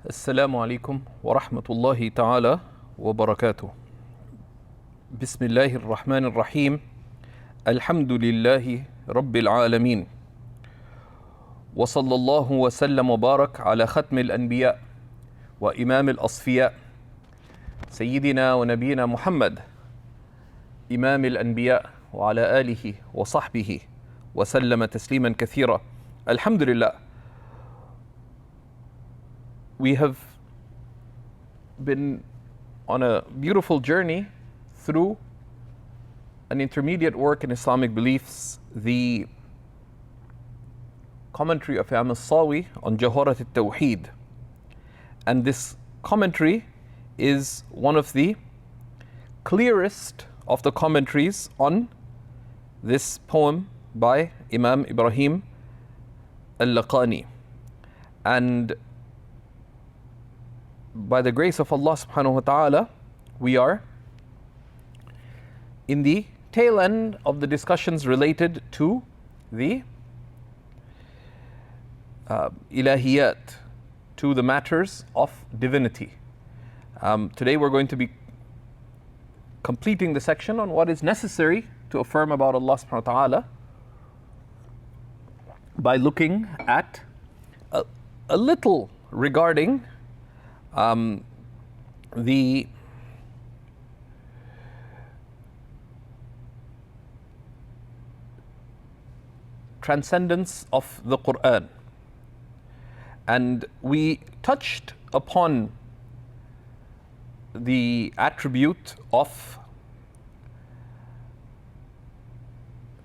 السلام عليكم ورحمة الله تعالى وبركاته. بسم الله الرحمن الرحيم. الحمد لله رب العالمين، وصلى الله وسلم وبارك على ختم الأنبياء وإمام الأصفياء سيدنا ونبينا محمد إمام الأنبياء وعلى آله وصحبه وسلم تسليما كثيرا. الحمد لله. We have been on a beautiful journey through an intermediate work in Islamic Beliefs, the commentary of Imam Sawi on Jawhara al-Tawhid. And this commentary is one of the clearest of the commentaries on this poem by Imam Ibrahim al-Laqqani. And by the grace of Allah subhanahu wa ta'ala, we are in the tail end of the discussions related to the ilahiyat, to the matters of divinity. Today we're going to be completing the section on what is necessary to affirm about Allah subhanahu wa ta'ala by looking at a little regarding the transcendence of the Qur'an. And we touched upon the attribute of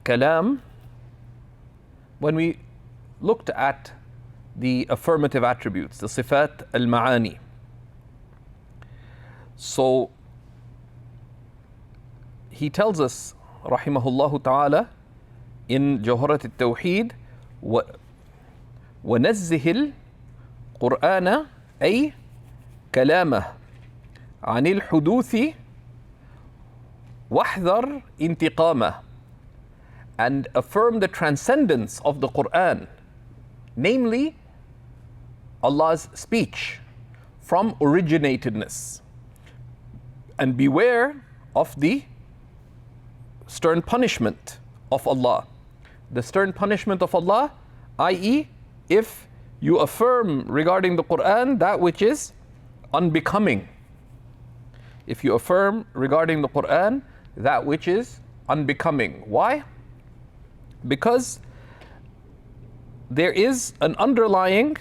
kalam when we looked at the affirmative attributes, the sifat al-ma'ani. So he tells us, rahimahullah ta'ala, in Jawhara al-Tawhid, وَنَزِّهِ الْقُرْآنَ أي كلامه عن الحدوث واحذر انتقامه, and affirm the transcendence of the Qur'an, namely Allah's speech, from originatedness, and beware of the stern punishment of Allah. The stern punishment of Allah, i.e., if you affirm regarding the Qur'an that which is unbecoming. If you affirm regarding the Qur'an that which is unbecoming. Why? Because there is an underlying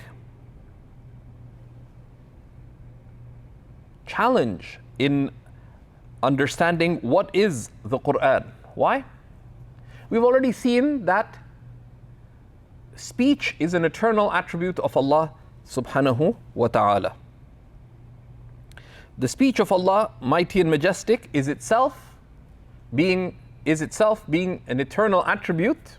challenge in understanding what is the Qur'an. Why? We've already seen that speech is an eternal attribute of Allah subhanahu wa ta'ala. The speech of Allah, mighty and majestic, is itself being an eternal attribute,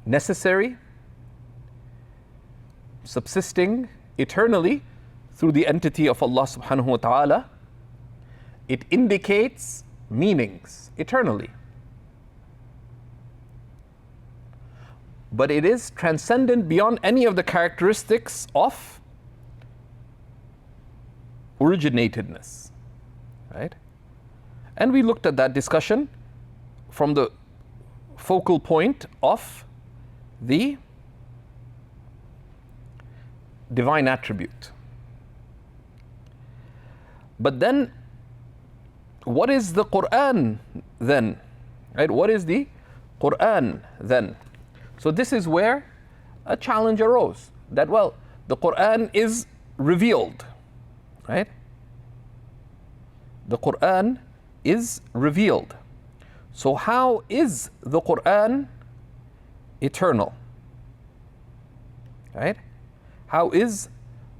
necessary, subsisting eternally through the entity of Allah subhanahu wa ta'ala. It indicates meanings eternally. But it is transcendent beyond any of the characteristics of originatedness. Right? And we looked at that discussion from the focal point of the divine attribute. But then, what is the Qur'an then? Right? What is the Qur'an then? So this is where a challenge arose, that, well, the Qur'an is revealed, right? The Qur'an is revealed. So how is the Qur'an eternal? Right? How is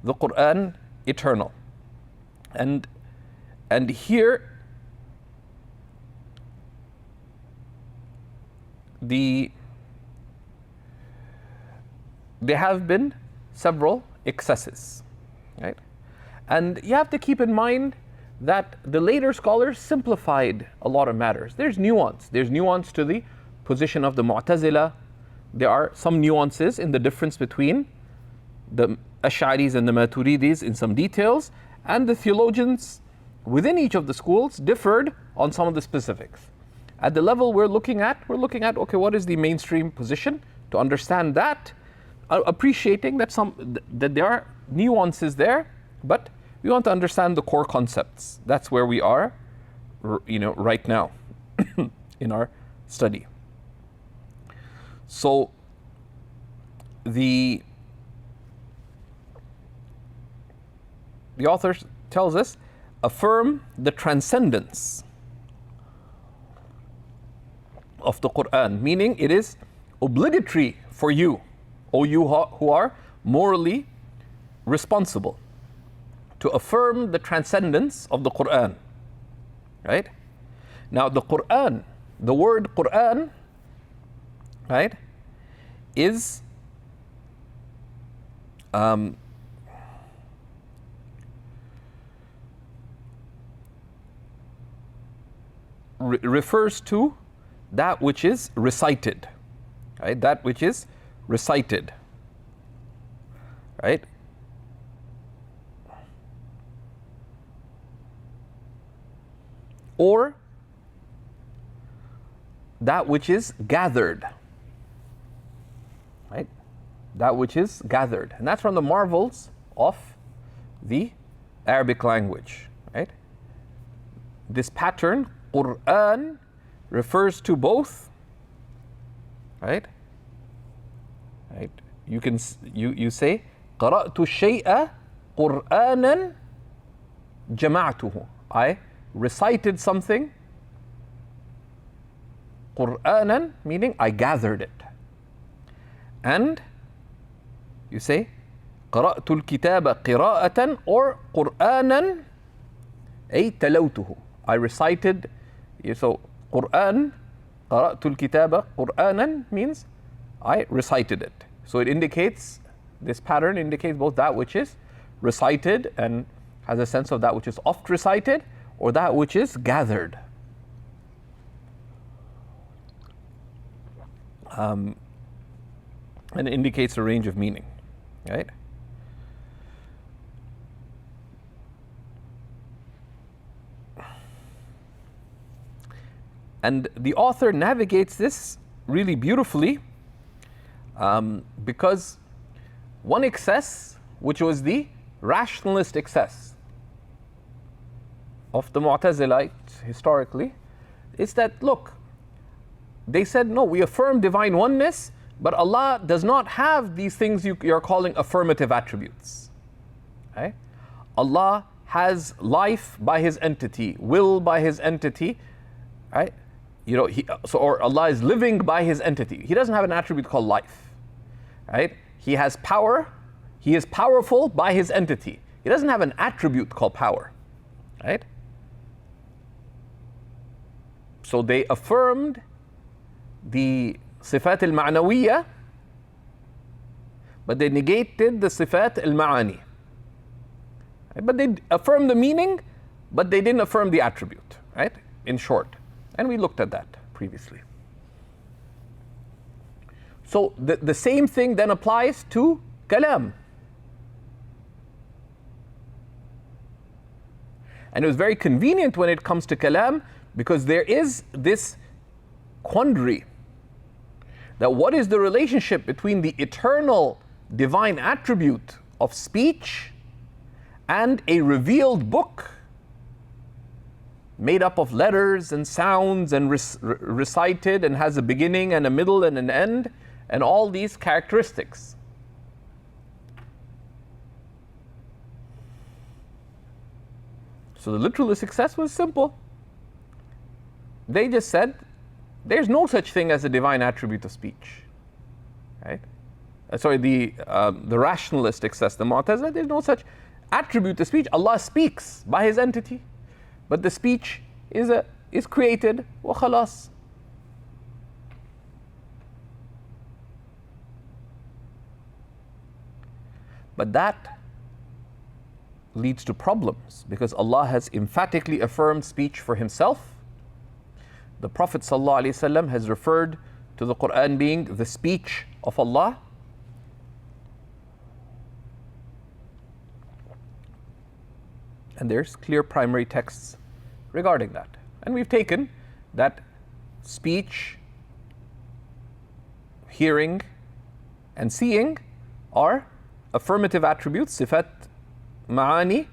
the Qur'an eternal? And here there have been several excesses, right? And you have to keep in mind that the later scholars simplified a lot of matters. There's nuance. There's nuance to the position of the Mu'tazila. there are some nuances in the difference between the Ash'aris and the Maturidis in some details, and the theologians within each of the schools differed on some of the specifics. At the level we're looking at, okay, what is the mainstream position? To understand that, appreciating that there are nuances there, but we want to understand the core concepts. That's where we are, right now in our study. So the author tells us, affirm the transcendence of the Qur'an, meaning it is obligatory for you, O you who are morally responsible, to affirm the transcendence of the Qur'an. Right? Now the Qur'an, the word Qur'an, right, is refers to that which is recited, right? That which is recited, right? Or that which is gathered, right? That which is gathered. And that's from the marvels of the Arabic language, right? This pattern, Qur'an, refers to both, right? Right? You say, قرأت الشيء قرآنا جمعته. I recited something, Qur'anan, meaning I gathered it. And you say, قرأت الكتاب قراءة, or قرآنا أي تلوته. I recited, so Qur'an, قرأت الكتاب قرآنا means I recited it. So it indicates, this pattern indicates both that which is recited and has a sense of that which is oft recited, or that which is gathered. And it indicates a range of meaning, right? And the author navigates this really beautifully, because one excess, which was the rationalist excess of the Mu'tazilites historically, is that, look, they said, no, we affirm divine oneness, but Allah does not have these things you're calling affirmative attributes. Okay? Allah has life by His entity, will by His entity, right? Or Allah is living by His entity. He doesn't have an attribute called life, right? He has power. He is powerful by His entity. He doesn't have an attribute called power, right? So they affirmed the sifat al-ma'nawiyya, but they negated the sifat al-ma'ani. Right? But they affirmed the meaning, but they didn't affirm the attribute, right? In short. And we looked at that previously. So the same thing then applies to kalam. And it was very convenient when it comes to kalam, because there is this quandary that what is the relationship between the eternal divine attribute of speech and a revealed book made up of letters and sounds and recited and has a beginning and a middle and an end and all these characteristics. So the literalist success was simple. They just said, there's no such thing as a divine attribute of speech, right? The rationalist excess, the Mu'tazila, there's no such attribute of speech. Allah speaks by His entity, but the speech is created, wa khalas. But that leads to problems, because Allah has emphatically affirmed speech for Himself. The Prophet ﷺ has referred to the Qur'an being the speech of Allah? And there's clear primary texts regarding that. And we've taken that speech, hearing, and seeing are affirmative attributes, sifat, ma'ani,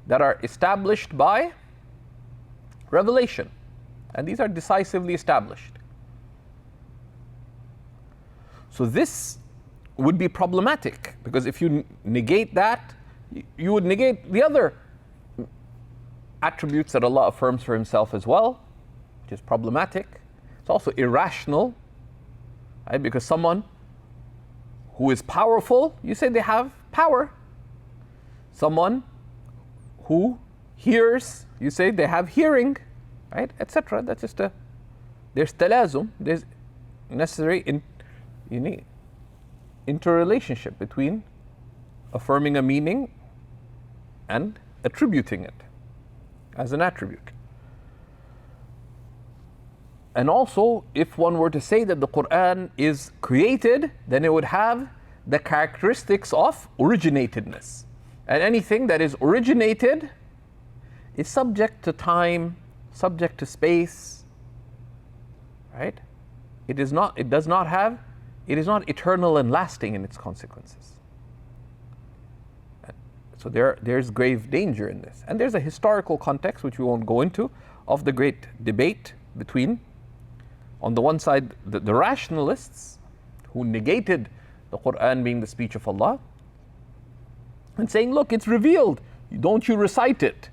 that are established by revelation. And these are decisively established. So this would be problematic, because if you negate that, you would negate the other attributes that Allah affirms for Himself as well, which is problematic. It's also irrational, right? Because someone who is powerful, you say they have power. Someone who hears, you say they have hearing, right? Etc. That's just there's talazum, there's necessary interrelationship between affirming a meaning and attributing it as an attribute. And also, if one were to say that the Qur'an is created, then it would have the characteristics of originatedness. And anything that is originated is subject to time, subject to space, right? It is not eternal and lasting in its consequences. So there's grave danger in this. And there's a historical context, which we won't go into, of the great debate between, on the one side, the rationalists who negated the Qur'an being the speech of Allah, and saying, look, it's revealed. Don't you recite it?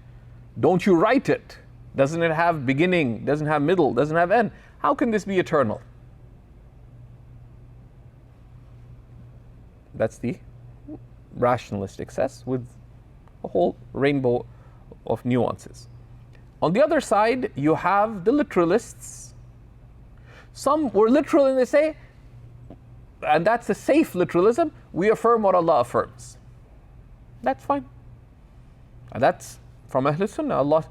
Don't you write it? Doesn't it have beginning? Doesn't have middle? Doesn't have end? How can this be eternal? That's the rationalistic sense, with a whole rainbow of nuances. On the other side, you have the literalists. Some were literal and they say, and that's a safe literalism, we affirm what Allah affirms. That's fine. And that's from Ahl Sunnah. Allah,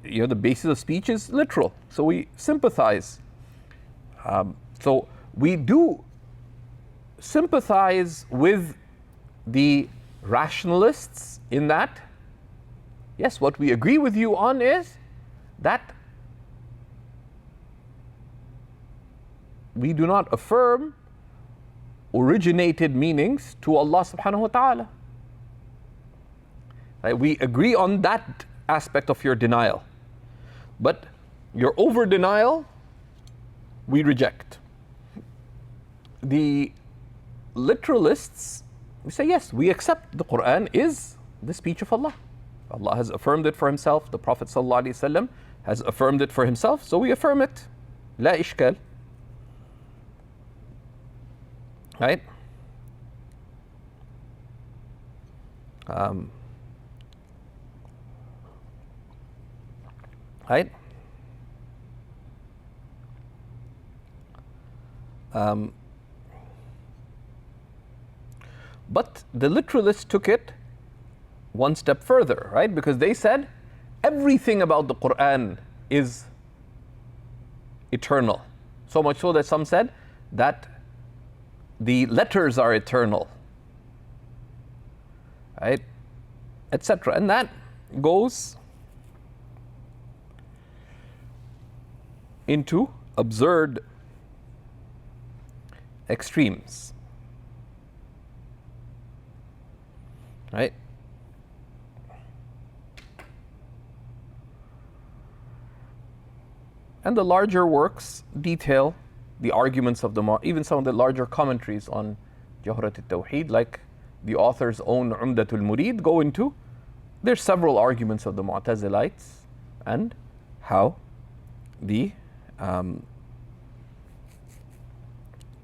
the basis of speech is literal. So we sympathize. So we do sympathize with the rationalists in that, yes, what we agree with you on is that we do not affirm originated meanings to Allah subhanahu wa ta'ala. Right? We agree on that aspect of your denial. But your over denial, we reject. The literalists, we say, yes, we accept the Qur'an is the speech of Allah. Allah has affirmed it for Himself. The Prophet ﷺ has affirmed it for himself, so we affirm it. La ishkal. Right? Right? But the literalists took it one step further, right? Because they said everything about the Qur'an is eternal. So much so that some said that the letters are eternal, right? Etc. And that goes into absurd extremes, right? And the larger works detail the arguments of even some of the larger commentaries on Jawhara al-Tawhid, like the author's own Umdatul Murid, go into. There's several arguments of the Mu'tazilites and how the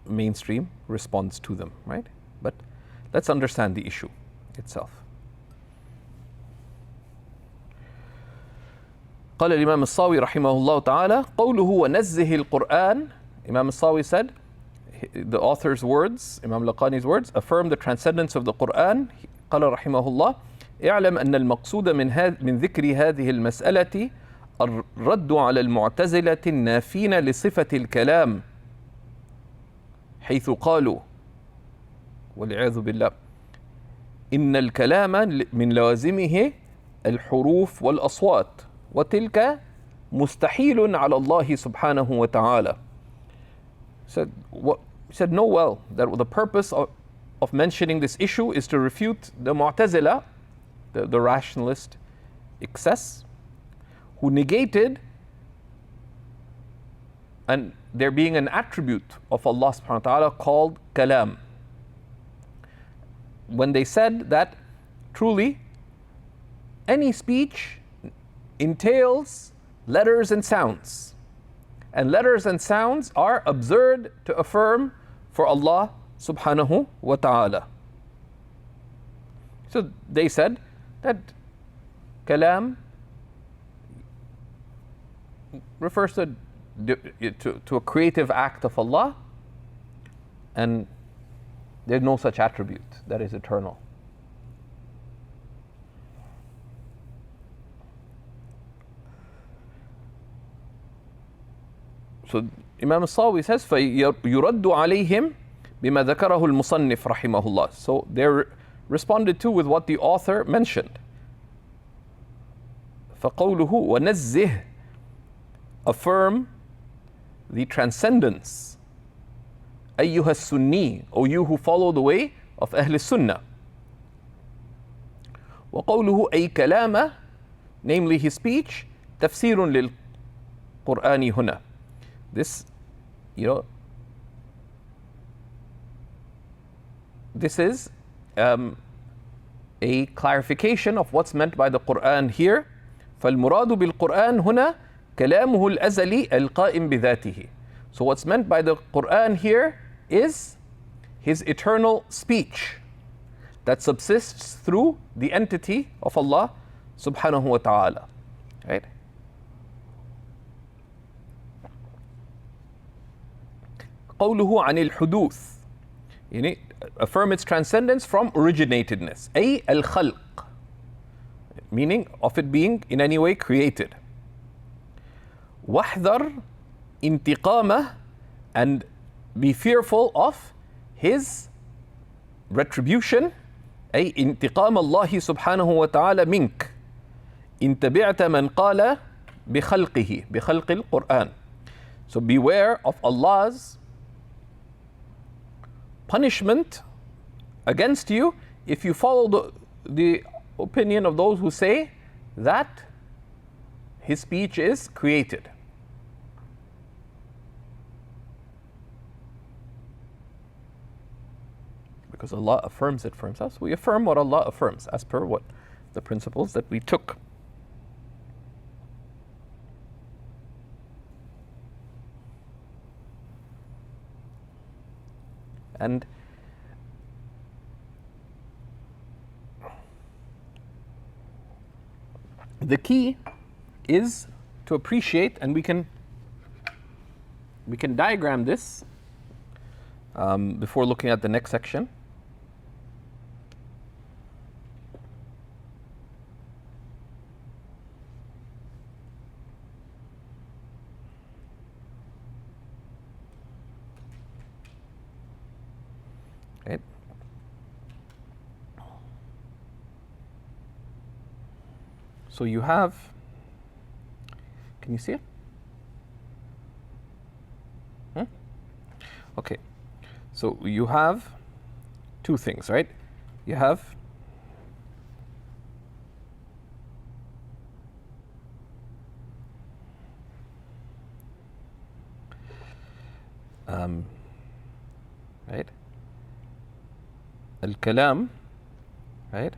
mainstream responds to them, right? But let's understand the issue itself. قال الإمام الصاوي رحمه الله تعالى قوله ونزه القرآن. Imam Sawi said, the author's words, Imam Laqqani's words, affirm the transcendence of the Qur'an. قال رحمه الله اعلم أن المقصود من ذكر هذه المسألة الرد على المعتزلة النافين لصفة الكلام حيث قالوا والعياذ بالله إن الكلام من لوازمه الحروف والأصوات وتلك مستحيل على الله سبحانه وتعالى. Said no, well, that the purpose of mentioning this issue is to refute the Mu'tazila, the rationalist excess, who negated and there being an attribute of Allah subhanahu wa ta'ala called kalam. When they said that truly any speech entails letters and sounds, and letters and sounds are absurd to affirm for Allah subhanahu wa ta'ala. So they said that kalam refers to a creative act of Allah, and there's no such attribute that is eternal. So Imam Sawi says, فَيُرَدُّ عَلَيْهِمْ بِمَا ذَكَرَهُ الْمُصَنِّفْ رَحِمَهُ اللَّهِ. So they're responded to with what the author mentioned. فَقَوْلُهُ وَنَزِّهْ, affirm the transcendence. أَيُّهَا السُّنِّي, O you who follow the way of Ahl Sunnah. وَقَوْلُهُ أَيْ كَلَامَ, namely his speech, تَفْسِيرٌ لِلْقُرْآنِ هُنَا. This, this is a clarification of what's meant by the Qur'an here. فَالْمُرَادُ بِالْقُرْآنِ هُنَا كَلَامُهُ الْأَزَلِي الْقَائِمْ بِذَاتِهِ. So what's meant by the Qur'an here is his eternal speech that subsists through the entity of Allah subhanahu wa ta'ala. Right? قوله عن الحدوث, affirm its transcendence from originatedness. أي الخلق, meaning of it being in any way created. واحذر انتقامه, and be fearful of his retribution. أي انتقام الله سبحانه وتعالى منك إن تبعت من قال بخلقه بخلق القرآن. So beware of Allah's punishment against you if you follow the opinion of those who say that his speech is created. Because Allah affirms it for himself, so we affirm what Allah affirms as per what the principles that we took. And the key is to appreciate, and we can diagram this before looking at the next section. Right? So you have, can you see it? Okay, so you have two things, right? You have right, al-kalam, right?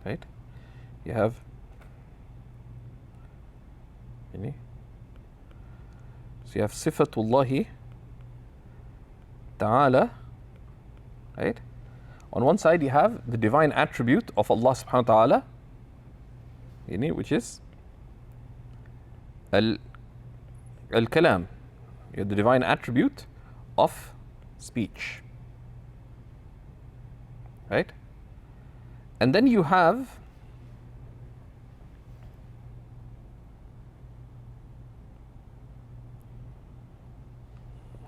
Right? You have so you have sifatullahi ta'ala, right? On one side you have the divine attribute of Allah subhanahu wa ta'ala, which is al-kalam, the divine attribute of speech, right? And then you have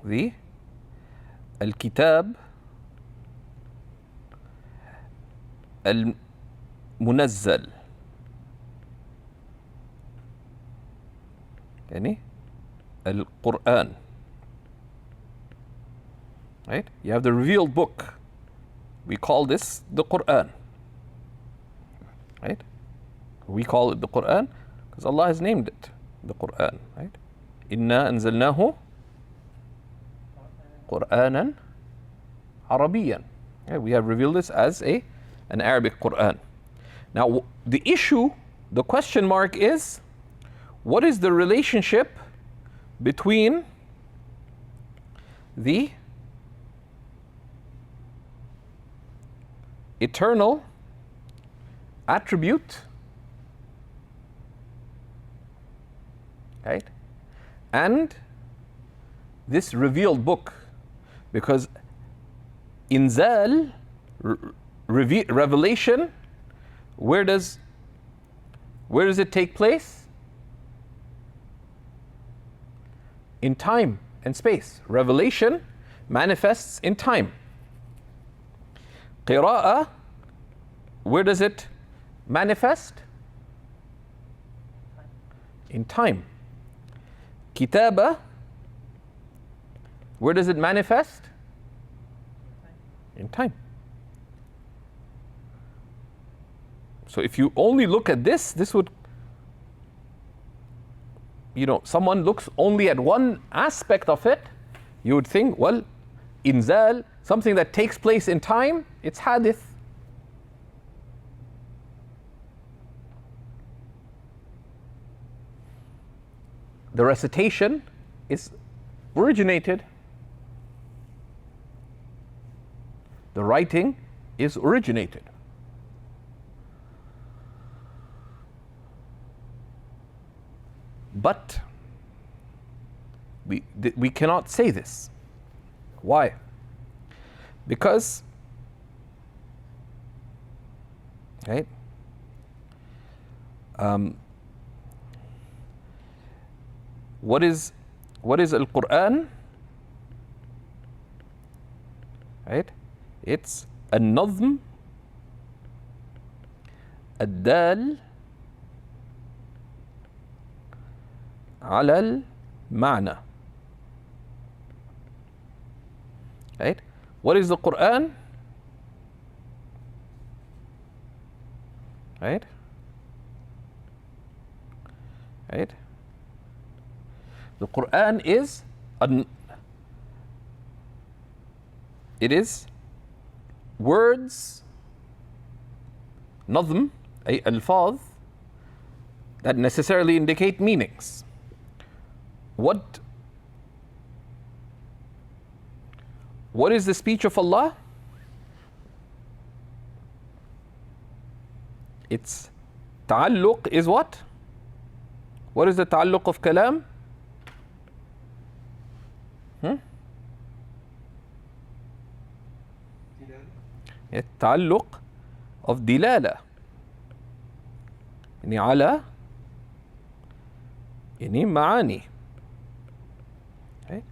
the الكتاب المنزل. يعني القرآن. Right? You have the revealed book. We call this the Qur'an. Right? We call it the Qur'an because Allah has named it the Qur'an. Right? إِنَّا أَنزَلْنَاهُ قُرْآنًا عَرَبِيًّا. Right? We have revealed this as an Arabic Qur'an. Now the issue, the question mark is, what is the relationship between the eternal attribute, right, and this revealed book? Because inzal, revelation, where does it take place? In time and space. Revelation manifests in time. Qira'ah, where does it manifest? In time. Kitaba, where does it manifest? In time. So if you only look at this would, someone looks only at one aspect of it, you would think, well, inzal, something that takes place in time, it's hadith. The recitation is originated. The writing is originated. But we cannot say this. Why? Because, right, what is al-Qur'an? Right? It's النظم الدال على المعنى. Right? What is the Qur'an? Right? Right? The Qur'an is it is words, nazm, ay alfaz, that necessarily indicate meanings. What is the speech of Allah? Its ta'alluq is what? What is the ta'alluq of kalam? التعلق of dilala, يعني على يعني معاني, right?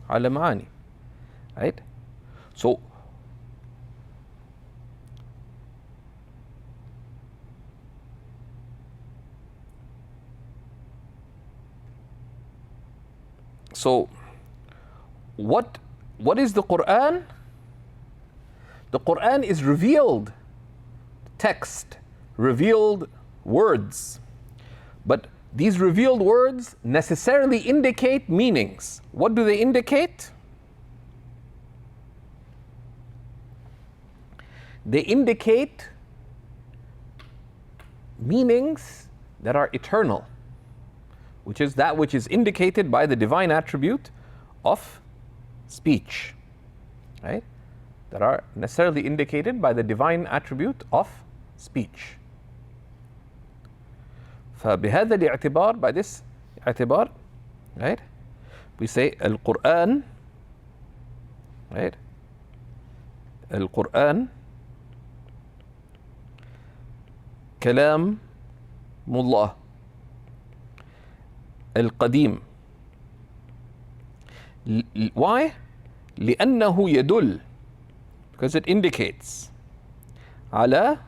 على معاني, right? So what is the Qur'an? The Qur'an is revealed text, revealed words. But these revealed words necessarily indicate meanings. What do they indicate? They indicate meanings that are eternal, which is that which is indicated by the divine attribute of speech, right? That are necessarily indicated by the divine attribute of speech. فبهذا الاعتبار, by this اعتبار, right, we say al-Qur'an, right, al-Qur'an كلام الله القديم Why? لأنه يدل, because it indicates على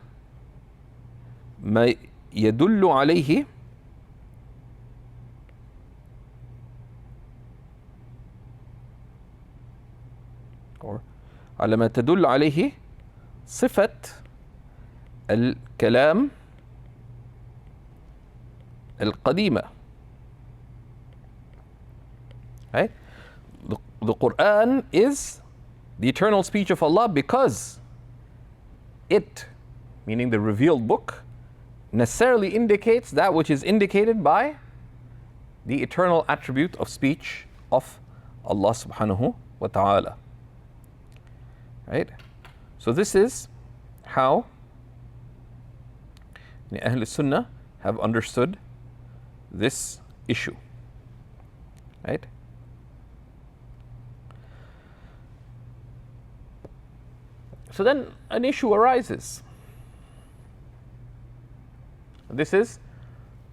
ما يدل عليه or على ما تدل عليه صفة الكلام القديمة. Right? The Qur'an is the eternal speech of Allah because it, meaning the revealed book, necessarily indicates that which is indicated by the eternal attribute of speech of Allah subhanahu wa ta'ala. Right? So this is how the Ahl Sunnah have understood this issue. Right? So then an issue arises. This is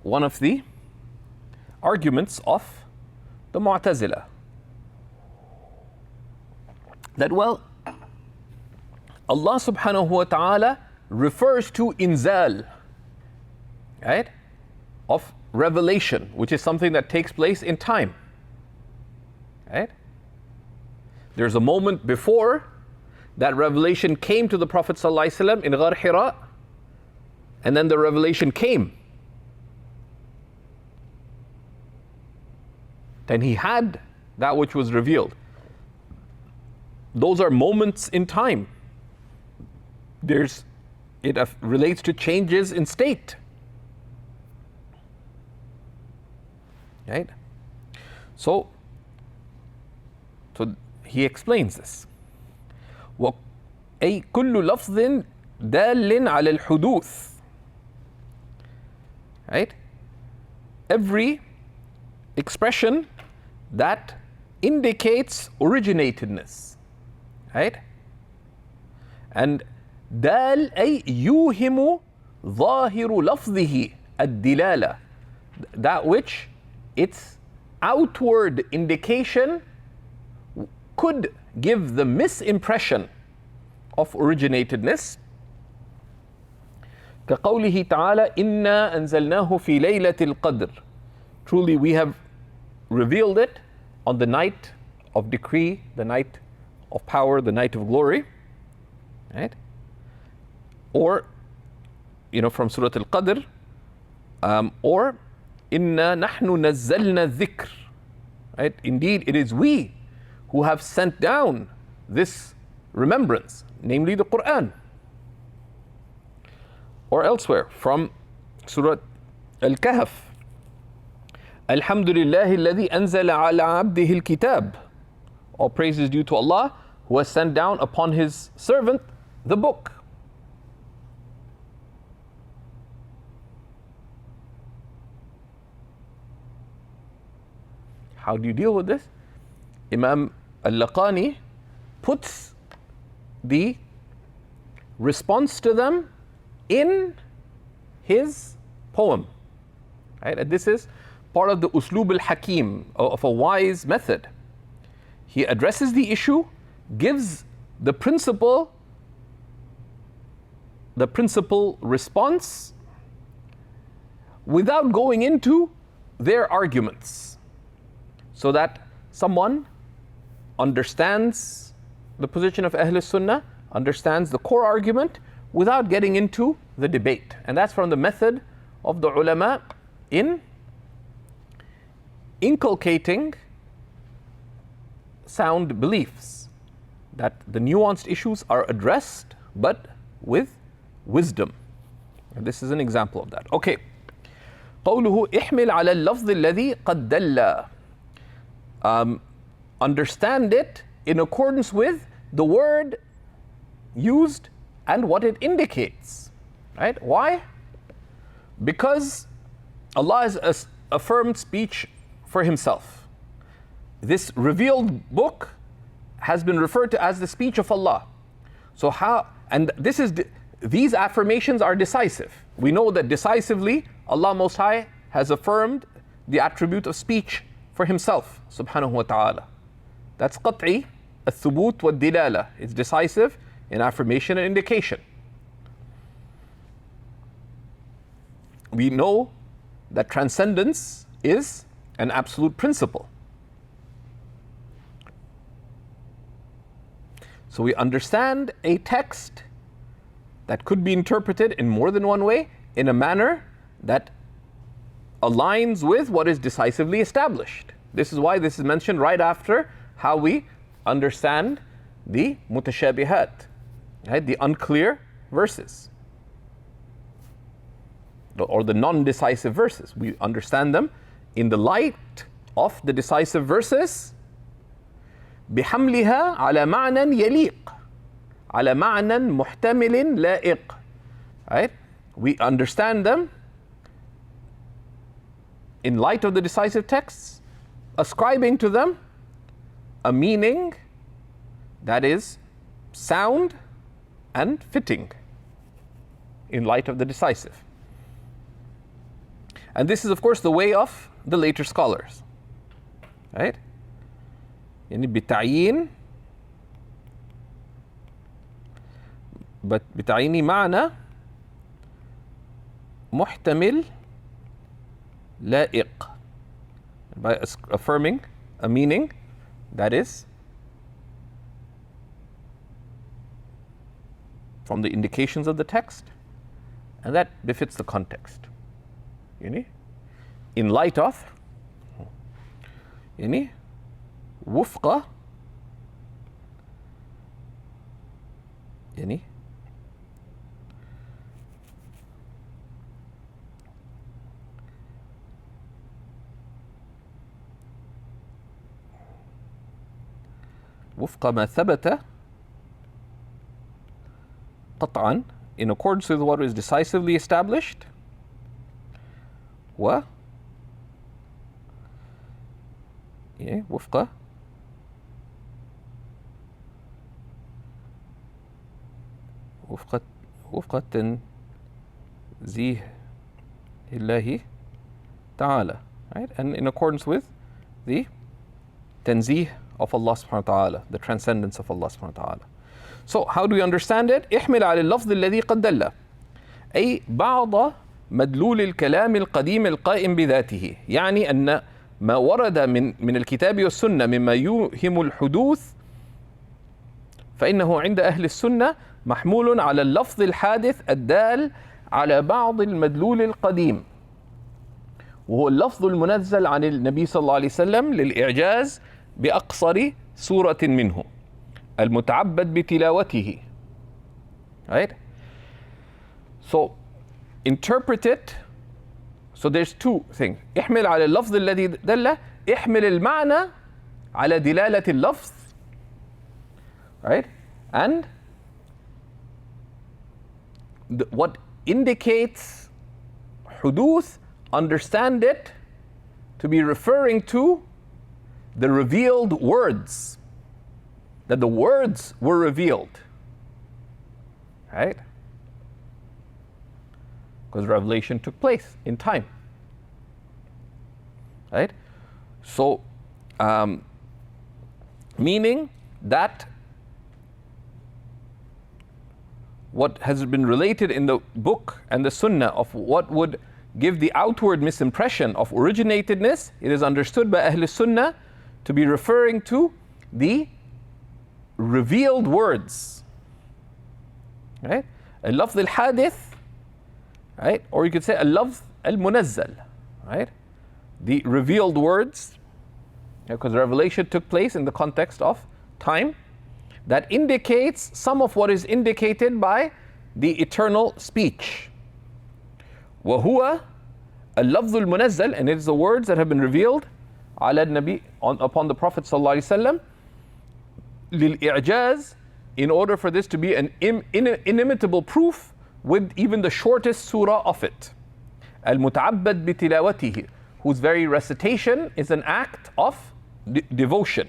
one of the arguments of the Mu'tazila. That, well, Allah subhanahu wa ta'ala refers to inzal, right, of revelation, which is something that takes place in time. Right? There's a moment before that revelation came to the Prophet ﷺ in Ghar Hira, and then the revelation came. Then he had that which was revealed. Those are moments in time. It relates to changes in state. Right? So he explains this. أي كل لفظ دال على الحدوث. Right? Every expression that indicates originatedness. Right? And دال أي يوهم ظاهر لفظه الدلالة. That which its outward indication could give the misimpression of originatedness. كقوله تعالى إنا أنزلناه في ليلة القدر. Truly we have revealed it on the night of decree, the night of power, the night of glory. Right? Or, from Surah Al-Qadr, or إنا نحن نزلنا الذكر. Right? Indeed, it is we who have sent down this remembrance, namely the Qur'an. Or elsewhere from Surah Al-Kahf, Alhamdulillahi alladhi anzala ala abdihi al-kitab. All praise is due to Allah who has sent down upon his servant the book. How do you deal with this? Imam al-Laqqani puts the response to them in his poem. Right? And this is part of the uslub al-hakim, of a wise method. He addresses the issue, gives the principal response without going into their arguments, so that someone understands the position of Ahl Sunnah, understands the core argument without getting into the debate. And that's from the method of the ulama in inculcating sound beliefs, that the nuanced issues are addressed but with wisdom. And this is an example of that. Okay. قوله احمل على اللفظ الذي قد دل. Understand it in accordance with the word used and what it indicates. Right? Why? Because Allah has affirmed speech for himself. This revealed book has been referred to as the speech of Allah. So how, and these affirmations are decisive. We know that decisively Allah Most High has affirmed the attribute of speech for himself, subhanahu wa ta'ala. That's قطعي الثبوت والدلالة. It's decisive in affirmation and indication. We know that transcendence is an absolute principle. So we understand a text that could be interpreted in more than one way in a manner that aligns with what is decisively established. This is why this is mentioned right after how we understand the mutashabihat, right? The unclear verses or the non-decisive verses. We understand them in the light of the decisive verses بحملها على معنى يليق على معنى محتمل لائق. Right? We understand them in light of the decisive texts, ascribing to them a meaning that is sound and fitting in light of the decisive. And this is, of course, the way of the later scholars. Right? يعني بتعيين معنى محتمل لائق, by affirming a meaning that is from the indications of the text and that befits the context. يعني in light of يعني وفق يعني وفق ما ثبت قطعا, in accordance with what is decisively established, و وفق وفق تنزيه الله تعالى, right? And in accordance with the tanzih of Allah subhanahu wa ta'ala, the transcendence of Allah subhanahu wa ta'ala. So how do we understand it? احمل على اللفظ الذي قد دل أي بعض مدلول الكلام القديم القائم بذاته, يعني أن ما ورد من الكتاب والسنة مما يوهم الحدوث فإنه عند أهل السنة محمول على اللفظ الحادث الدال على بعض المدلول القديم, وهو اللفظ المنزل عن النبي صلى الله عليه وسلم للإعجاز بأقصر سورة منه المتعبد بتلاوته. Right? So interpret it. So there's two things. احمل على اللفظ الذي دل, احمل المعنى على دلالة اللفظ. Right? And what indicates حدوث, understand it to be referring to the revealed words, that the words were revealed. Right? Because revelation took place in time. Right? So, meaning that what has been related in the book and the sunnah of what would give the outward misimpression of originatedness, it is understood by Ahl Sunnah to be referring to the revealed words. Right? Al-lafz al-hadith, right? Or you could say al-lafz al-munazzal, right? The revealed words, because revelation took place in the context of time, that indicates some of what is indicated by the eternal speech. وَهُوَ اللَّفْظُ الْمُنَزَّل, and it is the words that have been revealed على النبي, upon the Prophet sallallahu alaihi wasallam, للإعجاز, in order for this to be an inimitable proof with even the shortest surah of it. المتعبد بتلاوته, whose very recitation is an act of devotion.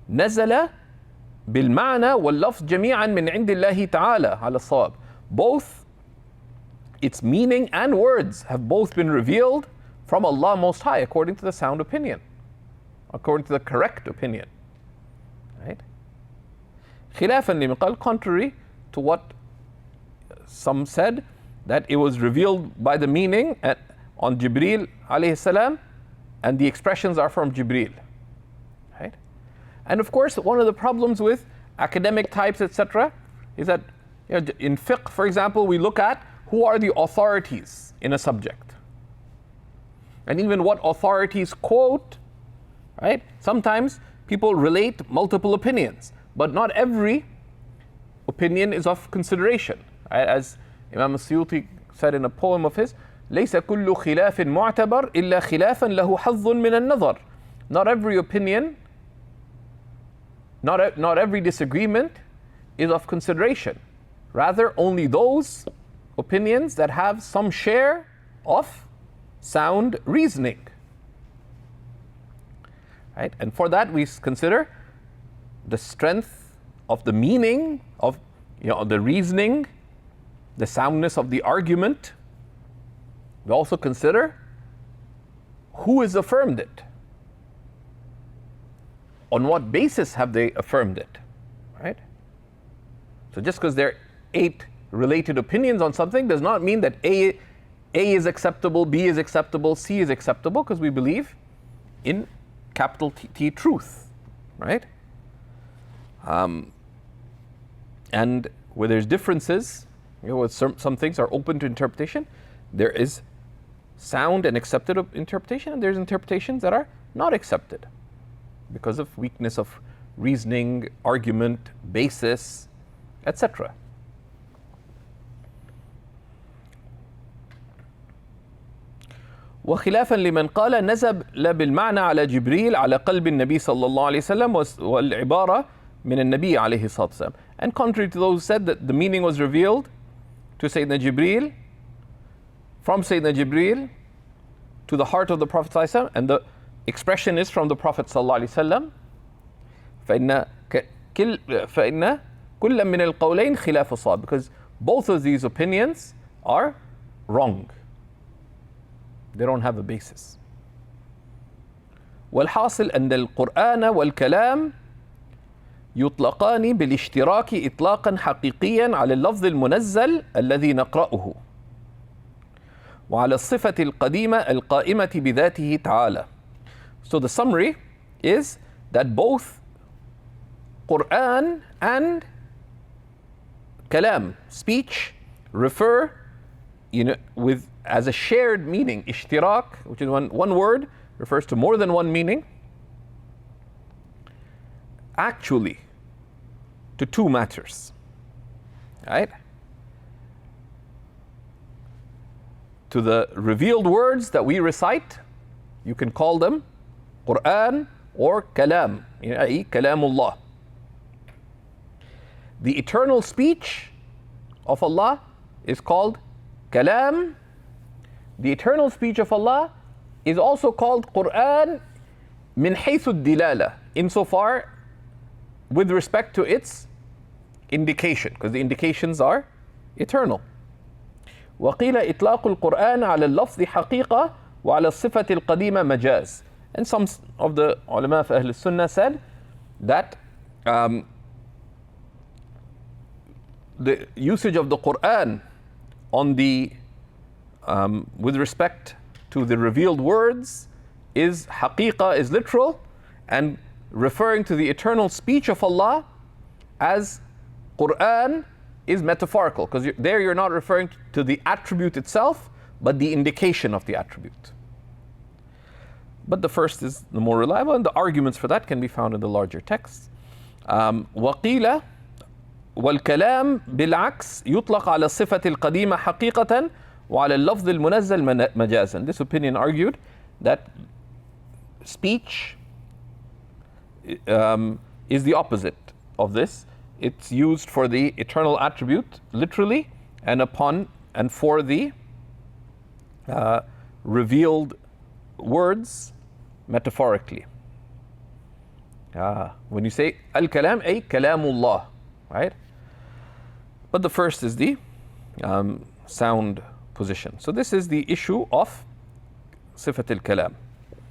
نزل بالمعنى واللفظ جميعا من عند الله تعالى على الصواب. Both its meaning and words have both been revealed from Allah Most High according to the sound opinion, according to the correct opinion. right? خلافا لمن قال, contrary to what some said, that it was revealed by the meaning on Jibreel alayhi salam, and the expressions are from Jibreel, right? And of course, one of the problems with academic types, etc., is that, you know, in fiqh, for example, we look at who are the authorities in a subject, and even what authorities quote, right? Sometimes people relate multiple opinions, but not every opinion is of consideration, right? As Imam Sawi said in a poem of his, ليس كل خلاف معتبر إلا خلافا له حظ من النظر. Not every opinion, not every disagreement is of consideration. Rather, only those opinions that have some share of sound reasoning. Right? And for that we consider the strength of the meaning of, you know, the reasoning, the soundness of the argument. We also consider who has affirmed it. On what basis have they affirmed it, right? So just because there are 8 related opinions on something does not mean that A is acceptable, B is acceptable, C is acceptable, because we believe in capital T truth, right? And where there's differences, you know, some things are open to interpretation, there is sound and accepted interpretation, and there's interpretations that are not accepted because of weakness of reasoning, argument, basis, etc. وخلافا لمن قال نزل بالمعنى على جبريل على قلب النبي صلى الله عليه وسلم والعبارة من النبي عليه الصلاة والسلام. And contrary to those who said that the meaning was revealed to Sayyidina Jibreel, from Sayyidina Jibreel to the heart of the Prophet صلى الله عليه وسلم, and the expression is from the Prophet صلى الله عليه وسلم, فإن كل من القولين خلاف الصواب, because both of these opinions are wrong. They don't have a basis. والحاصل أن القرآن والكلام يطلقان بالاشتراك إطلاقا حقيقيا على اللفظ المنزل الذي نقرأه وعلى الصفة القديمة القائمة بذاته تعالى. So the summary is that both Qur'an and kalam, speech, refer, you know, with as a shared meaning. Ishtirak, which is one word, refers to more than one meaning. Actually, to 2 matters, right? To the revealed words that we recite, you can call them Qur'an or kalam, i.e. kalamullah. The eternal speech of Allah is called kalam. The eternal speech of Allah is also called Qur'an min haythu dilala, insofar with respect to its indication, because the indications are eternal. وقيل إطلاق القرآن على اللفظ حقيقة وعلى الصفة القديمة مجاز. And some of the ulama of Ahl Sunnah said that the usage of the Qur'an on the with respect to the revealed words is haqiqah, is literal, and referring to the eternal speech of Allah as Qur'an is metaphorical, because there you're not referring to the attribute itself, but the indication of the attribute. But the first is the more reliable, and the arguments for that can be found in the larger texts. وقيل والكلام بالعكس يطلق على الصفة القديمة حقيقة وعلى اللفظ المنزل مجازا. This opinion argued that speech is the opposite of this. It's used for the eternal attribute literally, and for the revealed words metaphorically. When you say al-kalam, ay kalamullah, right? But the first is the sound position. So this is the issue of sifat al-kalam.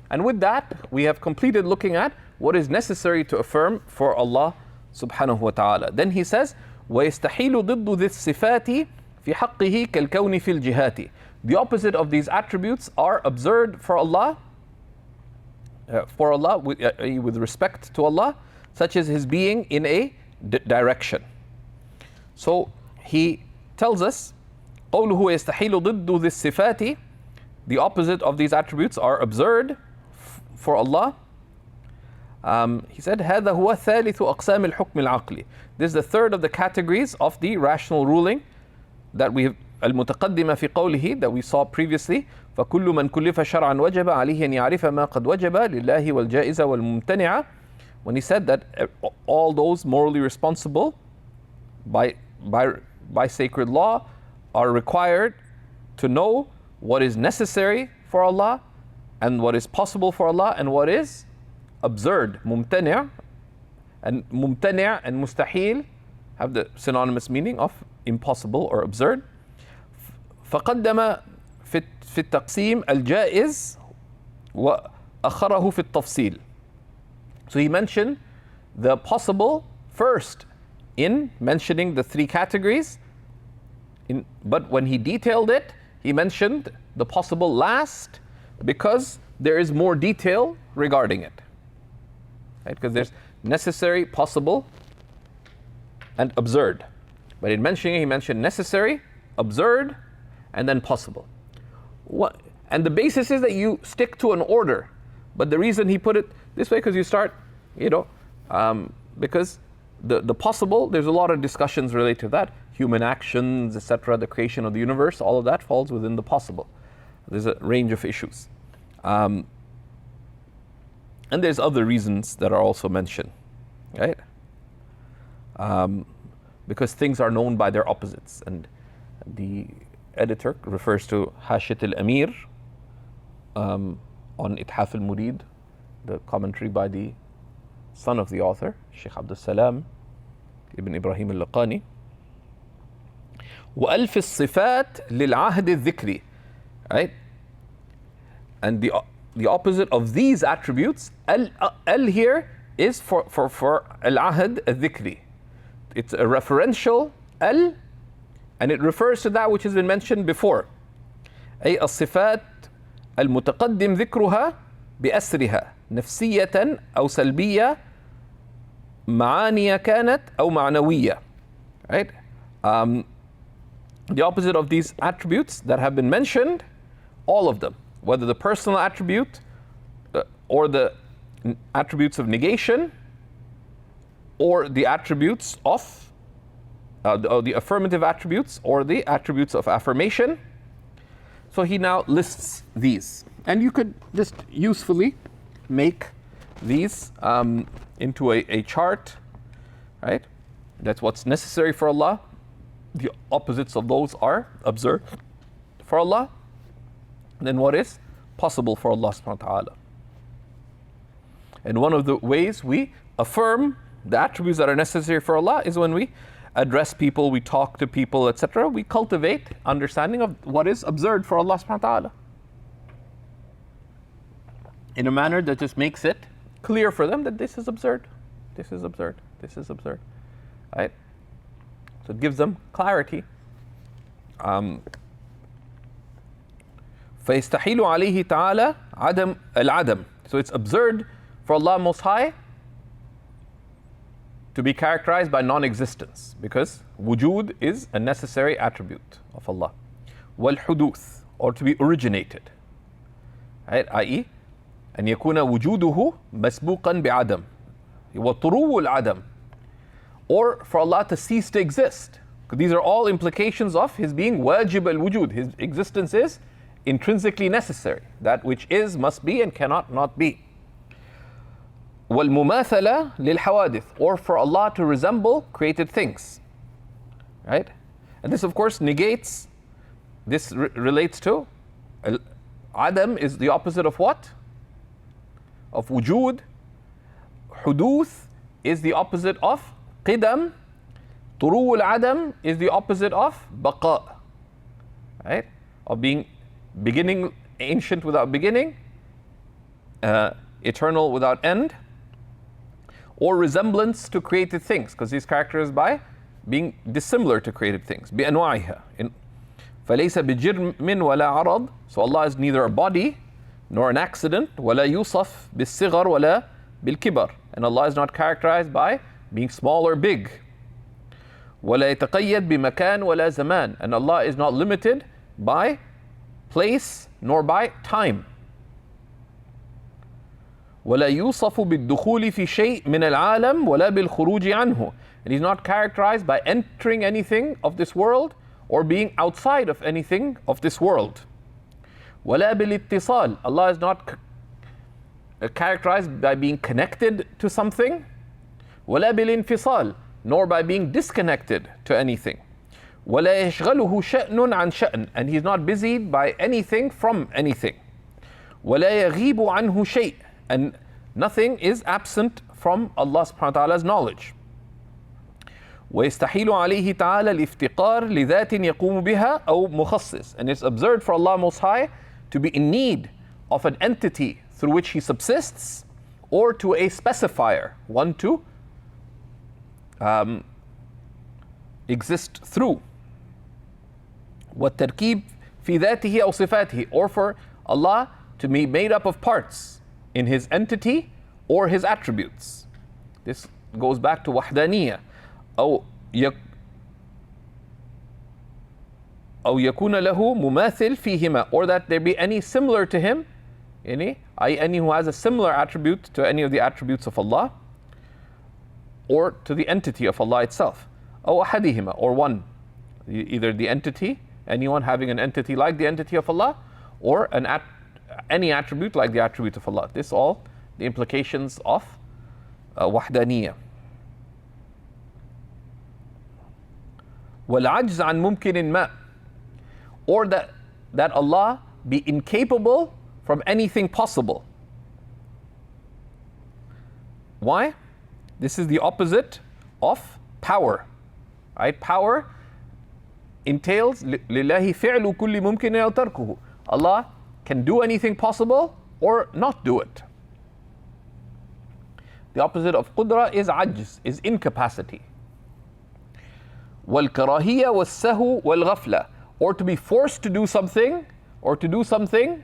And with that, we have completed looking at what is necessary to affirm for Allah subhanahu wa ta'ala. Then he says, وَيَسْتَحِيلُ ضِدُّ ذِي الصِّفَاتِ فِي حَقِّهِ كَالْكَوْنِ فِي الْجِهَاتِ. The opposite of these attributes are absurd for Allah, with respect to Allah, such as His being in a direction. So he tells us, قوله يستحيل ضد ذي الصفات, the opposite of these attributes are absurd for Allah. He said, هذا هو ثالث أقسام الحكم العقلي. This is the third of the categories of the rational ruling that we have, المتقدمة في قوله, that we saw previously. فكل من كلف شرعا وجب عليه أن يعرف ما قد وجب لله والجائز والممتنع. When he said that all those morally responsible by sacred law are required to know what is necessary for Allah and what is possible for Allah and what is absurd, mumtani', and mumtani' and mustahil have the synonymous meaning of impossible or absurd. فقدم في التقسيم الجائز وأخره في التفصيل. So he mentioned the possible first in mentioning the three categories, but when he detailed it, he mentioned the possible last because there is more detail regarding it. Right? Because there's necessary, possible, and absurd. But in mentioning it, he mentioned necessary, absurd, and then possible. And the basis is that you stick to an order. But the reason he put it this way, because you start, because the possible, there's a lot of discussions related to that. Human actions, etc., the creation of the universe, all of that falls within the possible. There's a range of issues. And there's other reasons that are also mentioned, right? Because things are known by their opposites. And the editor refers to Hashit al-Amir on Ithaf al-Murid, the commentary by the son of the author, Shaykh Abdul Salam ibn Ibrahim al-Laqqani. وَأَلْفِ الصِّفَاتِ لِلْعَهْدِ الذِّكْرِ. Right? And the opposite of these attributes, al here is for al-ahd al-dhikri. It's a referential al, and it refers to that which has been mentioned before. أي الصفات المتقدم ذكرها بأسرها نفسية أو سلبية معانية كانت أو معنوية. Right? The opposite of these attributes that have been mentioned, all of them, whether the personal attribute or the attributes of negation or the attributes of the affirmative attributes or the attributes of affirmation. So he now lists these, and you could just usefully make these into a chart, right? That's what's necessary for Allah. The opposites of those are absurd for Allah. Then what is possible for Allah subhanahu wa ta'ala. And one of the ways we affirm the attributes that are necessary for Allah is when we address people, we talk to people, etc. We cultivate understanding of what is absurd for Allah subhanahu wa ta'ala, in a manner that just makes it clear for them that this is absurd, this is absurd, this is absurd. Right? So it gives them clarity. فيستحيل عليه تعالى عدم العدم. So it's absurd for Allah Most High to be characterized by non-existence, because wujud is a necessary attribute of Allah. والحدوث, or to be originated, right? i.e. أن يكون وجوده مسبوقا بعدم وطرو العدم, or for Allah to cease to exist. These are all implications of His being wajib al-wujud. His existence is intrinsically necessary. That which is must be and cannot not be. وَالْمُمَاثَلَةِ لِلْحَوَادِثِ, or for Allah to resemble created things. Right? And this of course negates, this relates to, Adam is the opposite of what? Of wujud. Huduth is the opposite of qidam. Turu al-adam is the opposite of baqa. Right? Of being beginning, ancient without beginning, eternal without end. or resemblance to created things, because he's characterized by being dissimilar to created things. بأنواعها. فليس بجرم ولا عرض. So Allah is neither a body nor an accident. ولا يوصف بالصغر ولا بالكبر. And Allah is not characterized by being small or big. ولا يتقيد بمكان ولا زمان. And Allah is not limited by place nor by time. ولا يوصف بالدخول في شيء من العالم ولا بالخروج عنه. And he's not characterized by entering anything of this world or being outside of anything of this world. ولا بالاتصال. Allah is not characterized by being connected to something. ولا بالانفصال. Nor by being disconnected to anything. ولا يشغله شأن عن شأن. And he's not busied by anything from anything. ولا يغيب عنه شيء. And nothing is absent from Allah subhanahu wa ta'ala's knowledge. ويستحيل عليه تعالى الافتقار لذات يقوم بها أو مخصص. And it's absurd for Allah Most High to be in need of an entity through which he subsists, or to a specifier, one to exist through. والتركيب في ذاته أو صفاته. Or for Allah to be made up of parts in his entity or his attributes. This goes back to وحدانية. أو يكون له مماثل فيهما. Or that there be any similar to him, any who has a similar attribute to any of the attributes of Allah, or to the entity of Allah itself. أو أحدهما. Or one, either the entity, anyone having an entity like the entity of Allah, or any attribute like the attribute of Allah. This all the implications of وحدانية. والعجز عن ممكن ما. Or that Allah be incapable from anything possible. Why? This is the opposite of power. Right? Power entails لله فعل كل ممكن أو تركه. Allah can do anything possible or not do it. The opposite of qudra is ajz, is incapacity. والكراهية والسهو والغفلة. Or to be forced to do something, or to do something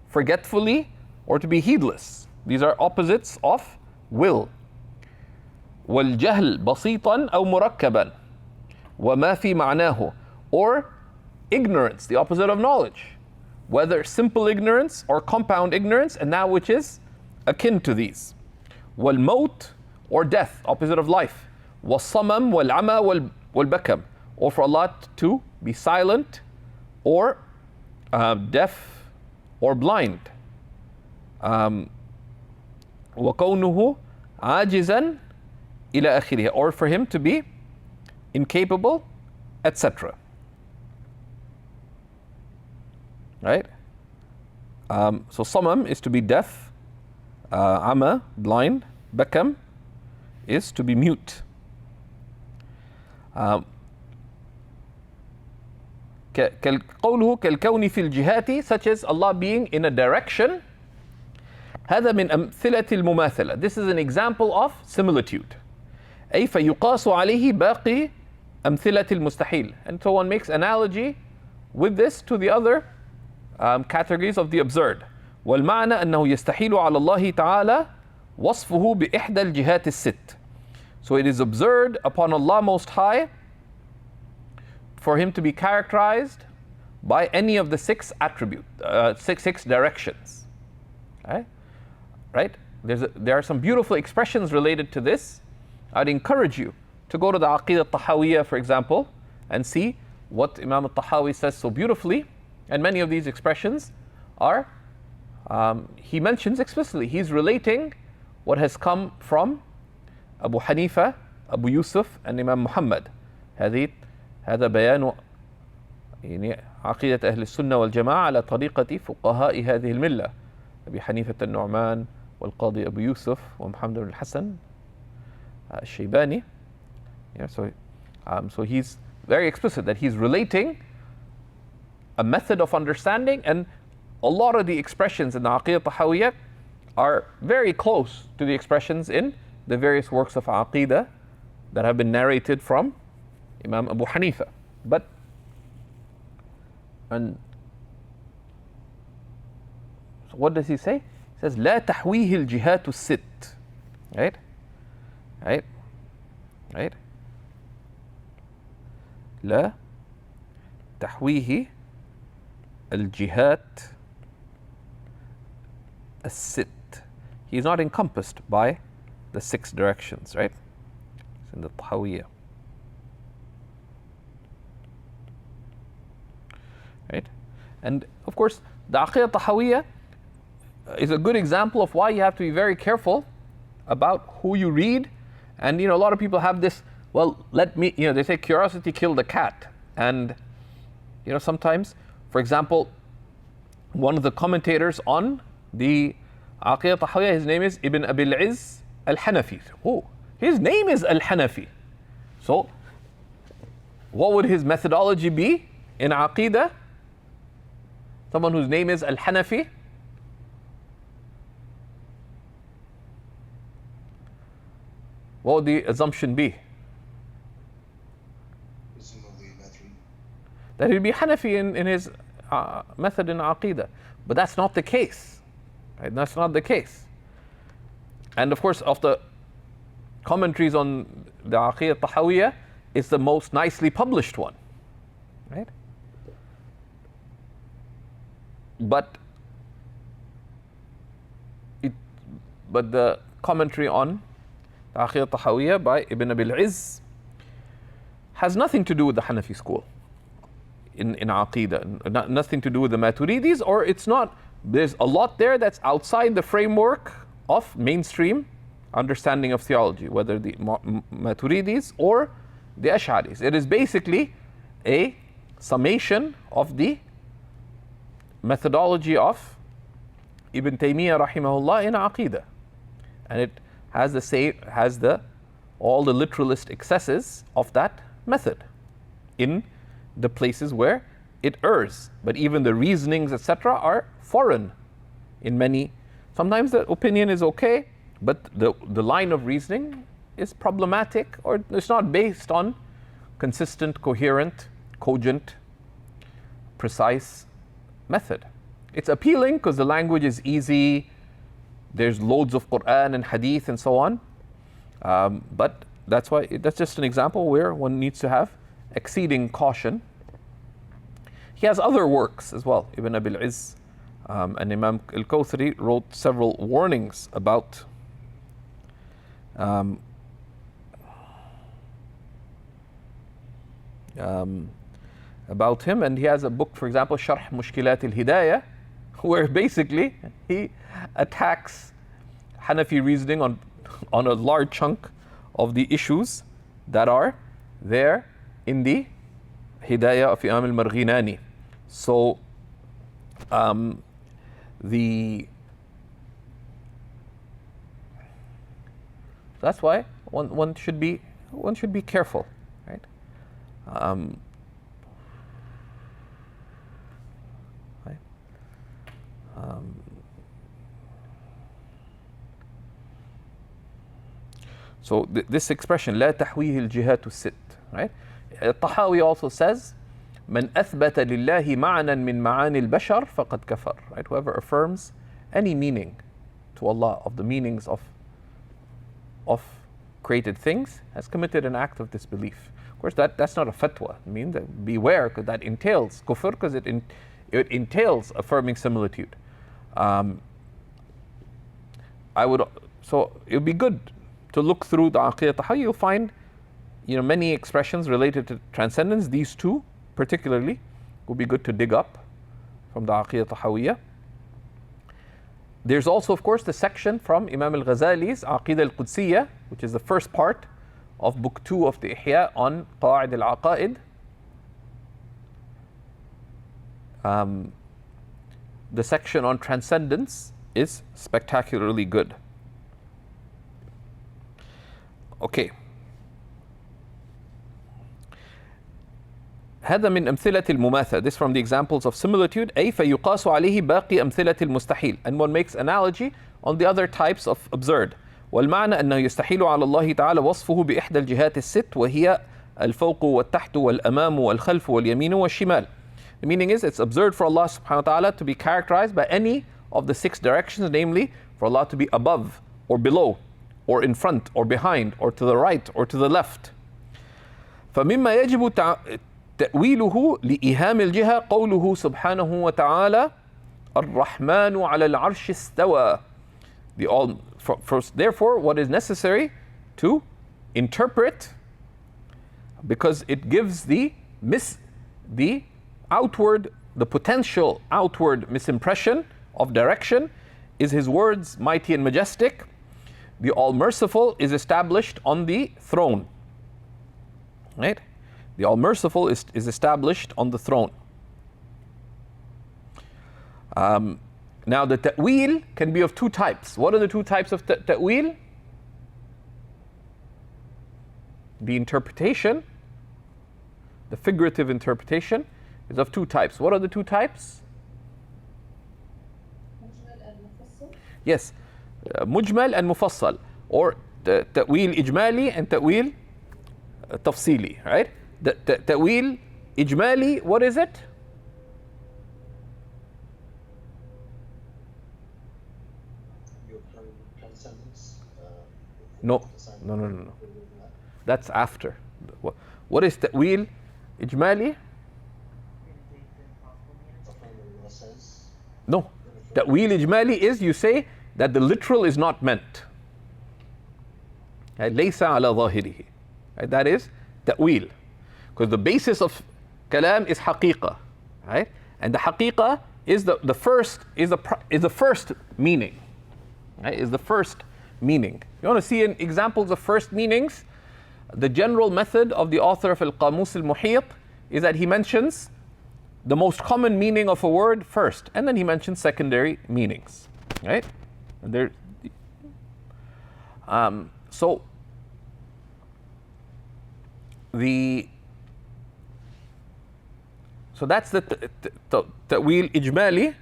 forgetfully, or to be heedless. These are opposites of will. والجهل بسيطا أو مركبا وما في معناه. Or ignorance, the opposite of knowledge, whether simple ignorance or compound ignorance, and that which is akin to these. والموت, or death, opposite of life. والصمم والعمى والبكم. Or for Allah to be silent, or deaf, or blind. وكونه عاجزا إلى آخره. Or for him to be incapable, etc. Right? So samam is to be deaf, ama, blind, bakam is to be mute. قوله كالكون في الجهات, such as Allah being in a direction. هذا من أمثلة المماثلة. This is an example of similitude. أي فيقاس عليه باقي أمثلة المستحيل. And so one makes analogy with this to the other categories of the absurd. والمعنى أنه يستحيل على الله تعالى وصفه بإحدى الجهات الست. So it is absurd upon Allah Most High for him to be characterized by any of the six directions. Right? There are some beautiful expressions related to this. I'd encourage you to go to the Aqidah al-Tahawiyya, for example, and see what Imam al-Tahawi says so beautifully. And many of these expressions are, he mentions explicitly. He's relating what has come from Abu Hanifa, Abu Yusuf, and Imam Muhammad. هذا بيان عقيدة أهل السنة والجماعة على طريقة فقهاء هذه الملة أبي حنيفة النعمان والقاضي أبو يوسف ومحمد بن الحسن الشيباني. So he's very explicit that he's relating a method of understanding, and a lot of the expressions in the Aqidah Tahawiyya are very close to the expressions in the various works of Aqidah that have been narrated from Imam Abu Hanifa. And so what does he say? He says, لا تحويه الجهات الست. Right? Right? Right? لا تحويه الجهات الست. He is not encompassed by the 6 directions, right? It's in the Tahawiyah. Right? And of course, the Aqidah Tahawiyah is a good example of why you have to be very careful about who you read. And a lot of people have this, well, they say curiosity killed the cat. And sometimes, for example, one of the commentators on the Aqidah Tahawiyah, his name is Ibn Abil Izz al-Hanafi. Oh, his name is al-Hanafi. So, what would his methodology be in Aqidah? Someone whose name is al-Hanafi. What would the assumption be? That he'd be Hanafi in his method in Aqidah. But that's not the case. Right? That's not the case. And of course, of the commentaries on the Aqidah Tahawiyah, it's the most nicely published one. Right? But the commentary on the Aqidah Tahawiyah by Ibn Abil Izz has nothing to do with the Hanafi school in Aqidah, nothing to do with the Maturidis, or there's a lot there that's outside the framework of mainstream understanding of theology, whether the Maturidis or the Ash'aris. It is basically a summation of the methodology of Ibn Taymiyyah rahimahullah in Aqidah. And it has all the literalist excesses of that method in the places where it errs. But even the reasonings, etc., are foreign in many. Sometimes the opinion is okay, but the line of reasoning is problematic, or it's not based on consistent, coherent, cogent, precise method. It's appealing because the language is easy, there's loads of Qur'an and Hadith and so on, but that's just an example where one needs to have exceeding caution. He has other works as well. Ibn Abil Izz and Imam al-Kawthari wrote several warnings about him, and he has a book, for example, Sharh Mushkilat al-Hidayah, where basically he attacks Hanafi reasoning on a large chunk of the issues that are there in the Hidayah of Imam al-Marghinani. So that's why one should be careful, right? So this expression, لا تحويه الجهات الست, right? Tahawi also says, من أثبت لله معنى من معاني البشر فقد كفر, right? Whoever affirms any meaning to Allah of the meanings of created things has committed an act of disbelief. Of course, that's not a fatwa. I mean, beware, because that entails kufr, because it entails affirming similitude. So it would be good to look through the Aqidah Tahawiyah. You'll find many expressions related to transcendence. These two particularly would be good to dig up from the Aqidah Tahawiyah. There's also, of course, the section from Imam al-Ghazali's Aqidah al-Qudsiyah, which is the first part of book 2 of the Ihya on Qa'id al-Aqa'id. The section on transcendence is spectacularly good. Okay. هذا من أمثلة المماثلة. This from the examples of similitude. أي فيقاس عليه باقي أمثلة المستحيل. And one makes analogy on the other types of absurd. والمعنى أنه يستحيل على الله تعالى وصفه بإحدى الجهات الست وهي الفوق والتحت والأمام والخلف واليمين والشمال. The meaning is, it's absurd for Allah subhanahu wa ta'ala to be characterized by any of the 6 directions, namely for Allah to be above or below or in front or behind or to the right or to the left. فمما يجب تأويله لإيهام الجهة قوله سبحانه وتعالى الرحمن على العرش استوى. Therefore, what is necessary to interpret, because it gives the potential outward misimpression of direction, is His words mighty and majestic. The All-Merciful is established on the throne. Right? The All-Merciful is established on the throne. Now the ta'wil can be of 2 types. What are the 2 types of ta'wil? The interpretation, the figurative interpretation, is of 2 types. What are the 2 types? Yes, mujmal and mufassal, or ta'wil ijmali and ta'wil tafsili, right? Ta'wil ijmali, what is it? Transcendence. No. That's after. What is ta'wil ijmali? No. Ta'wil ijmali is, you say that the literal is not meant. ليس على ظاهره. That is ta'wil. Because the basis of kalam is haqiqah, right? And the haqiqah is the first meaning. Right? Is the first meaning. You want to see examples of first meanings? The general method of the author of Al-Qamus al-Muhit is that he mentions the most common meaning of a word first, and then he mentions secondary meanings. Right? And there, so that's the ta'wil ijmali,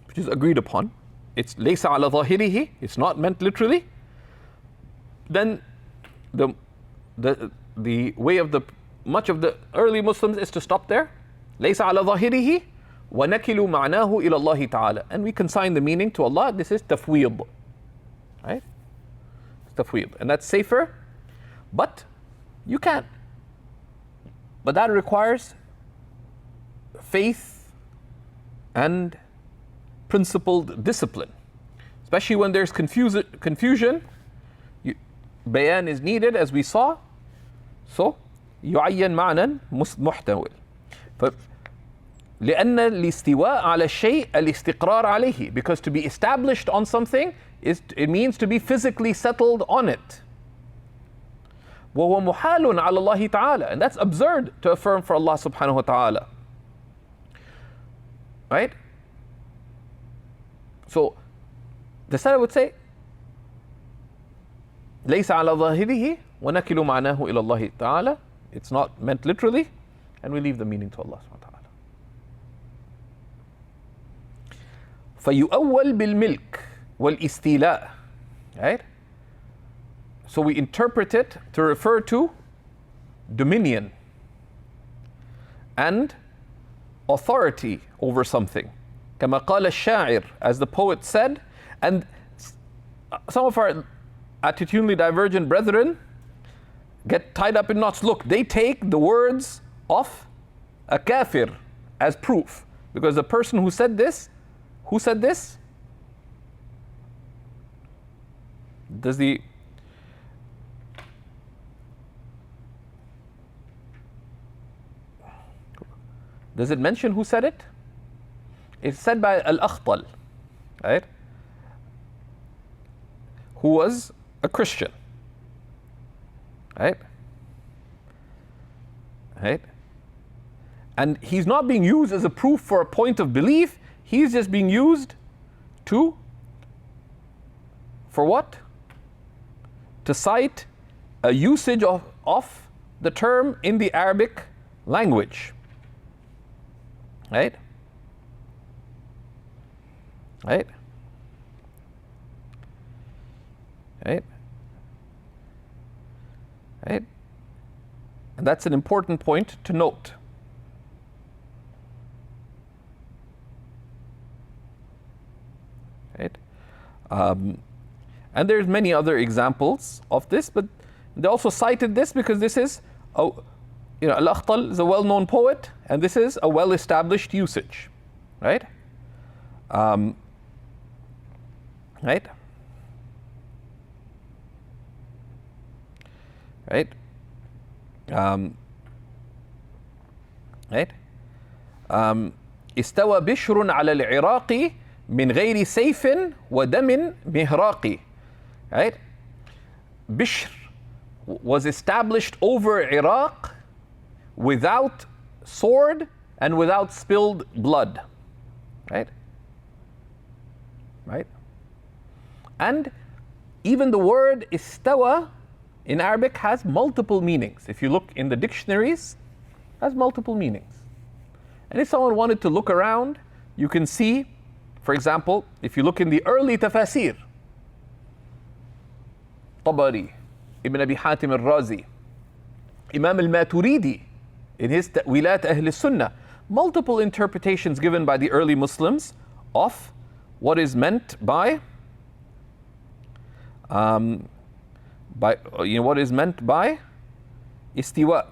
which is agreed upon. It's laysa ala zahirihi, it's not meant literally. Then the way of much of the early Muslims is to stop there. Laysa ala zahirihi wa nakilu ma'nahu ila Allah ta'ala. And we consign the meaning to Allah. This is tafweed. Right? It's tafweed. And that's safer. But you can. But that requires faith and principled discipline. Especially when there's confusion, bayan is needed, as we saw. So, يعين معنى محتمل. لأن الاستواء على الشيء الاستقرار عليه. Because to be established on something, it means to be physically settled on it. وهو محال على الله تعالى. And that's absurd to affirm for Allah subhanahu wa ta'ala. Right? So, the Salaf would say, ليس على ظاهره ونكل معناه إلى الله تعالى. It's not meant literally, and we leave the meaning to Allah subhanahu wa ta'ala. فيؤول بالملك والاستيلاء. Right? So we interpret it to refer to dominion and authority over something. كما قال الشاعر, as the poet said. And some of our attitudinally divergent brethren get tied up in knots. Look, they take the words of a kafir as proof. Because the person who said this, Does it mention who said it? It's said by Al-Akhtal, right? Who was a Christian, right? Right? And he's not being used as a proof for a point of belief. He's just being used for what? To cite a usage of the term in the Arabic language. Right? Right? Right? Right? And that's an important point to note. Right? And there's many other examples of this, but they also cited this because this is, Al-Akhtal is a well-known poet, and this is a well-established usage, right? Right? Right? Right? استوى بشر على العراق من غير سيف ودم مهراق. Right? Bishr was established over Iraq without sword and without spilled blood. Right? Right? And even the word istawa in Arabic has multiple meanings. If you look in the dictionaries, it has multiple meanings. And if someone wanted to look around, you can see, for example, if you look in the early tafasir, Tabari, Ibn Abi Hatim al-Razi, Imam al-Maturidi, in his Ta'wilat Ahl al-Sunnah, multiple interpretations given by the early Muslims of what is meant by what is meant by istiwa,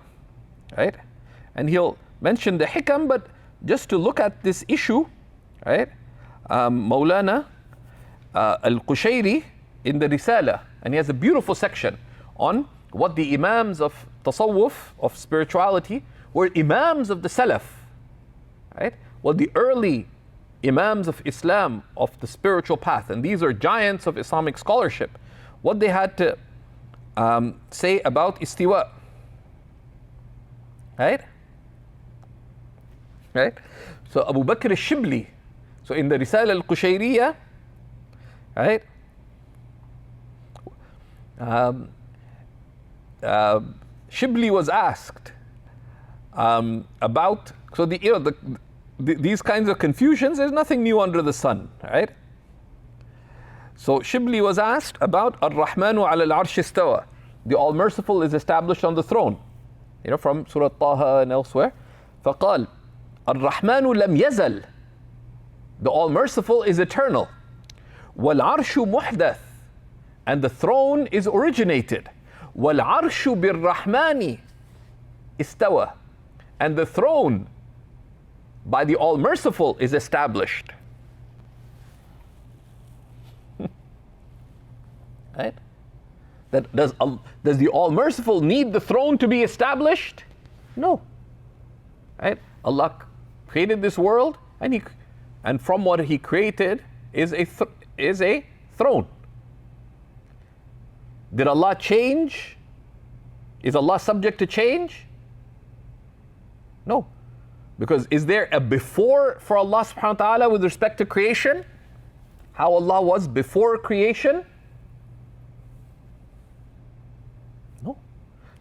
right? And he'll mention the hikam, but just to look at this issue, right? Maulana al-Qushayri in the Risala, and he has a beautiful section on what the Imams of Tasawwuf, of spirituality, were Imams of the Salaf, right? What the early Imams of Islam, of the spiritual path, and these are giants of Islamic scholarship, what they had to say about istiwa, right? Right? So Abu Bakr al-Shibli, so in the Risala al-Qushayriya, right? Shibli was asked about, so these kinds of confusions, there's nothing new under the sun, right? So Shibli was asked about Ar-Rahmanu ala al-Arsh istawa. The All-Merciful is established on the throne. From Surah Taha and elsewhere. فقال Ar-Rahmanu lam yazal. The All-Merciful is eternal. Wal-Arshu muhdath. And the throne is originated. Wal-Arshu bir-Rahmani istawa. And the throne by the All-Merciful is established. Right? That does the All-Merciful need the throne to be established? No. Right? Allah created this world, and from what He created is a throne. Did Allah change? Is Allah subject to change? No. Because is there a before for Allah subhanahu wa ta'ala with respect to creation? How Allah was before creation? No.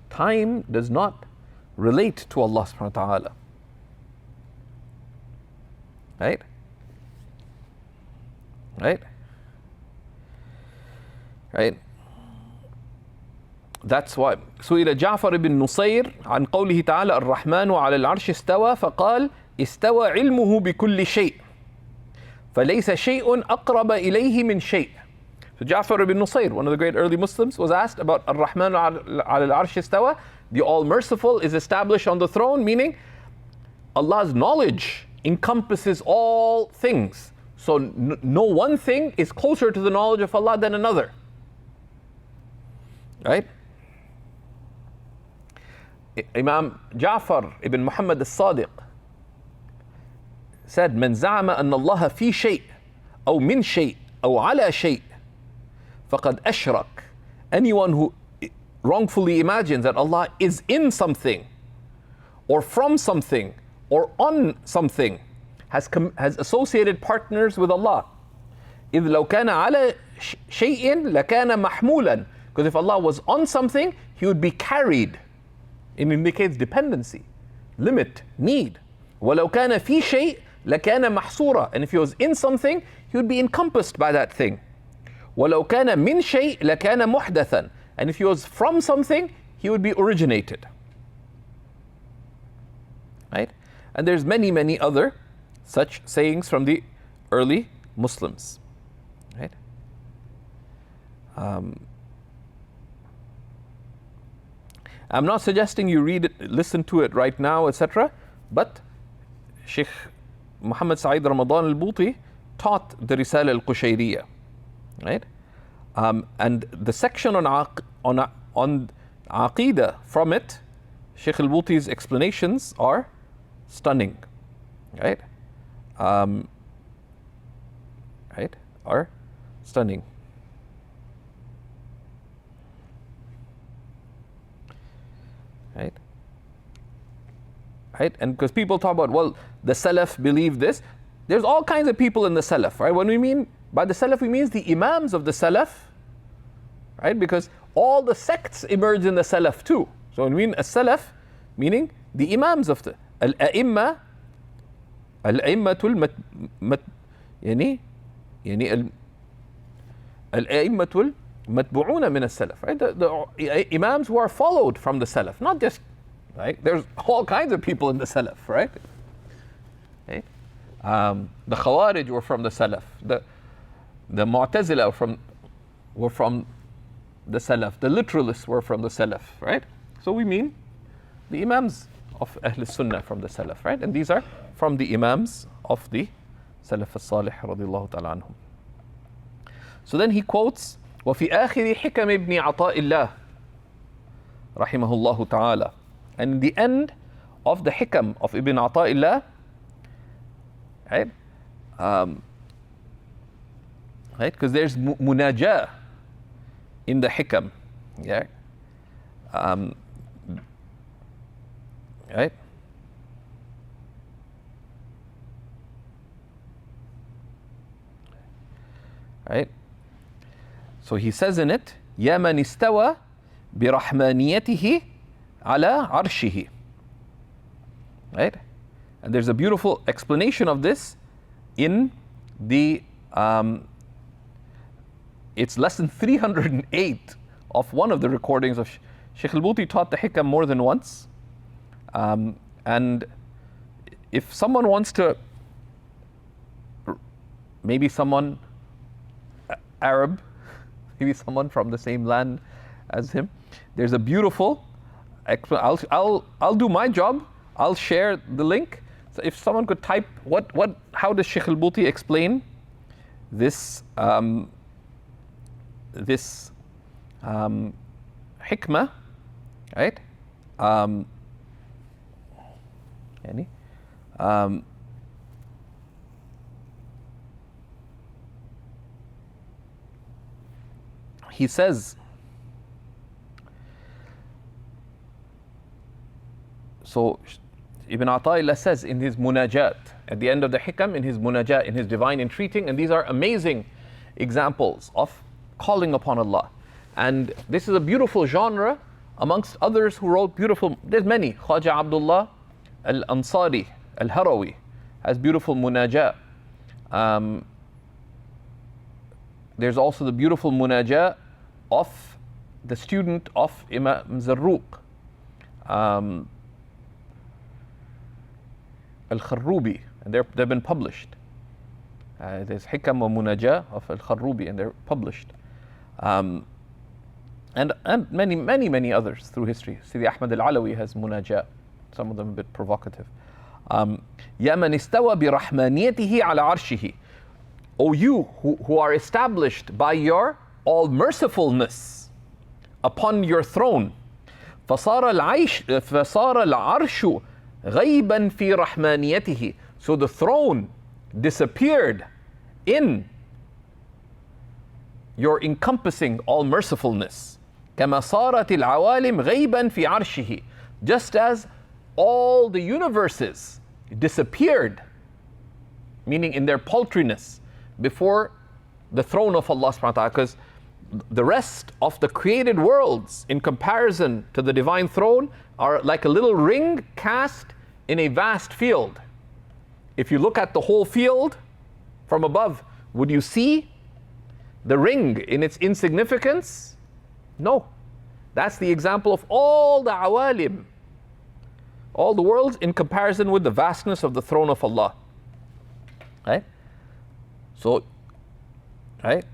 Time does not relate to Allah subhanahu wa ta'ala. Right? Right? Right? That's why سئل جعفر بن نصير عن قوله تعالى الرحمن على العرش استوى فقال استوى علمه بكل شيء فليس شيء أقرب إليه من شيء. So Ja'far ibn Nusayr, one of the great early Muslims, was asked about Ar-Rahman ala al-Arsh istawa. The All-Merciful is established on the throne, meaning Allah's knowledge encompasses all things. So no one thing is closer to the knowledge of Allah than another. Right? Imam Ja'far ibn Muhammad al-Sadiq said, من زعم أن الله في شيء أو من شيء أو على شيء فقد أشرك. Anyone who wrongfully imagines that Allah is in something or from something or on something has associated partners with Allah. إذ لو كان على شيء لكان محمولا. Because if Allah was on something, He would be carried. It indicates dependency, limit, need. وَلَوْ كَانَ فِي شَيْءٍ لَكَانَ مَحْصُورًا. And if He was in something, He would be encompassed by that thing. وَلَوْ كَانَ مِنْ شَيْءٍ لَكَانَ مُحْدَثًا. And if he was from something, he would be originated. Right? And there's many, many other such sayings from the early Muslims. Right? I'm not suggesting you read it, listen to it right now, etc. But Shaykh Muhammad Sa'id Ramadan al-Buti taught the Risala al-Qushayriya. Right? And the section on Aqeedah from it, Shaykh al-Buti's explanations are stunning. Right? Right? Are stunning. Right? Right? And because people talk about, well, the Salaf believe this. There's all kinds of people in the Salaf, right? When we mean by the Salaf, we mean the Imams of the Salaf, right? Because all the sects emerge in the Salaf too. So when we mean as-Salaf, meaning the Imams of the al-A'imma, al-A'immatul al-A'immatul matbu'una min as-Salaf, right? The Imams who are followed from the Salaf, not just, right? There's all kinds of people in the Salaf, right? Okay. The Khawarij were from the Salaf. The Mu'tazila were from the Salaf. The literalists were from the Salaf, right? So we mean the Imams of Ahl Sunnah from the Salaf, right? And these are from the Imams of the Salaf al-Salih radiyallahu ta'ala anhum. So then he quotes, وَفِي آخِرِ حِكَمِ ابْنِ عَطَاءِ اللَّهِ رحمه الله تعالى. And in the end of the hikam of Ibn Ata'illah, right? Right? Because there's munajah in the hikam. Yeah. Right? Right? So he says in it, يَا مَنِ اسْتَوَى بِرَحْمَانِيَتِهِ عَلَى عَرْشِهِ. Right? And there's a beautiful explanation of this in the, it's lesson 308 of one of the recordings of Shaykh al-Buti taught the hikam more than once. And if someone wants to, maybe someone Arab, maybe someone from the same land as him, there's a beautiful, I'll do my job, I'll share the link. So if someone could type, how does Shaykh al-Buti explain this, this hikmah, right? He says, so Ibn Ata'illah says in his munajat, at the end of the hikam, in his munajat, in his divine entreating, and these are amazing examples of calling upon Allah. And this is a beautiful genre amongst others who wrote beautiful, there's many. Khwaja Abdullah al-Ansari, al-Harawi has beautiful munajat. There's also the beautiful munajat of the student of Imam Zarruq, al-Kharrubi, and they've been published. There's Hikam wa Munajah of al-Kharrubi, and they're published. And many others through history. Sidi Ahmad al-Alawi has Munajah, some of them a bit provocative. يَا مَنِ اسْتَوَى بِرَحْمَانِيَتِهِ عَلَى عَرْشِهِ. O you who are established by your all-mercifulness upon your throne. فَصَارَ الْعَرْشُ غَيْبًا فِي رَحْمَانِيَتِهِ. So the throne disappeared in your encompassing all-mercifulness. كَمَا صَارَتِ الْعَوَالِمْ غَيْبًا فِي عَرْشِهِ. Just as all the universes disappeared, meaning in their paltriness, before the throne of Allah subhanahu wa ta'ala, because the rest of the created worlds in comparison to the divine throne are like a little ring cast in a vast field. If you look at the whole field from above, would you see the ring in its insignificance? No. That's the example of all the awalim, all the worlds, in comparison with the vastness of the throne of Allah. Right? So, right?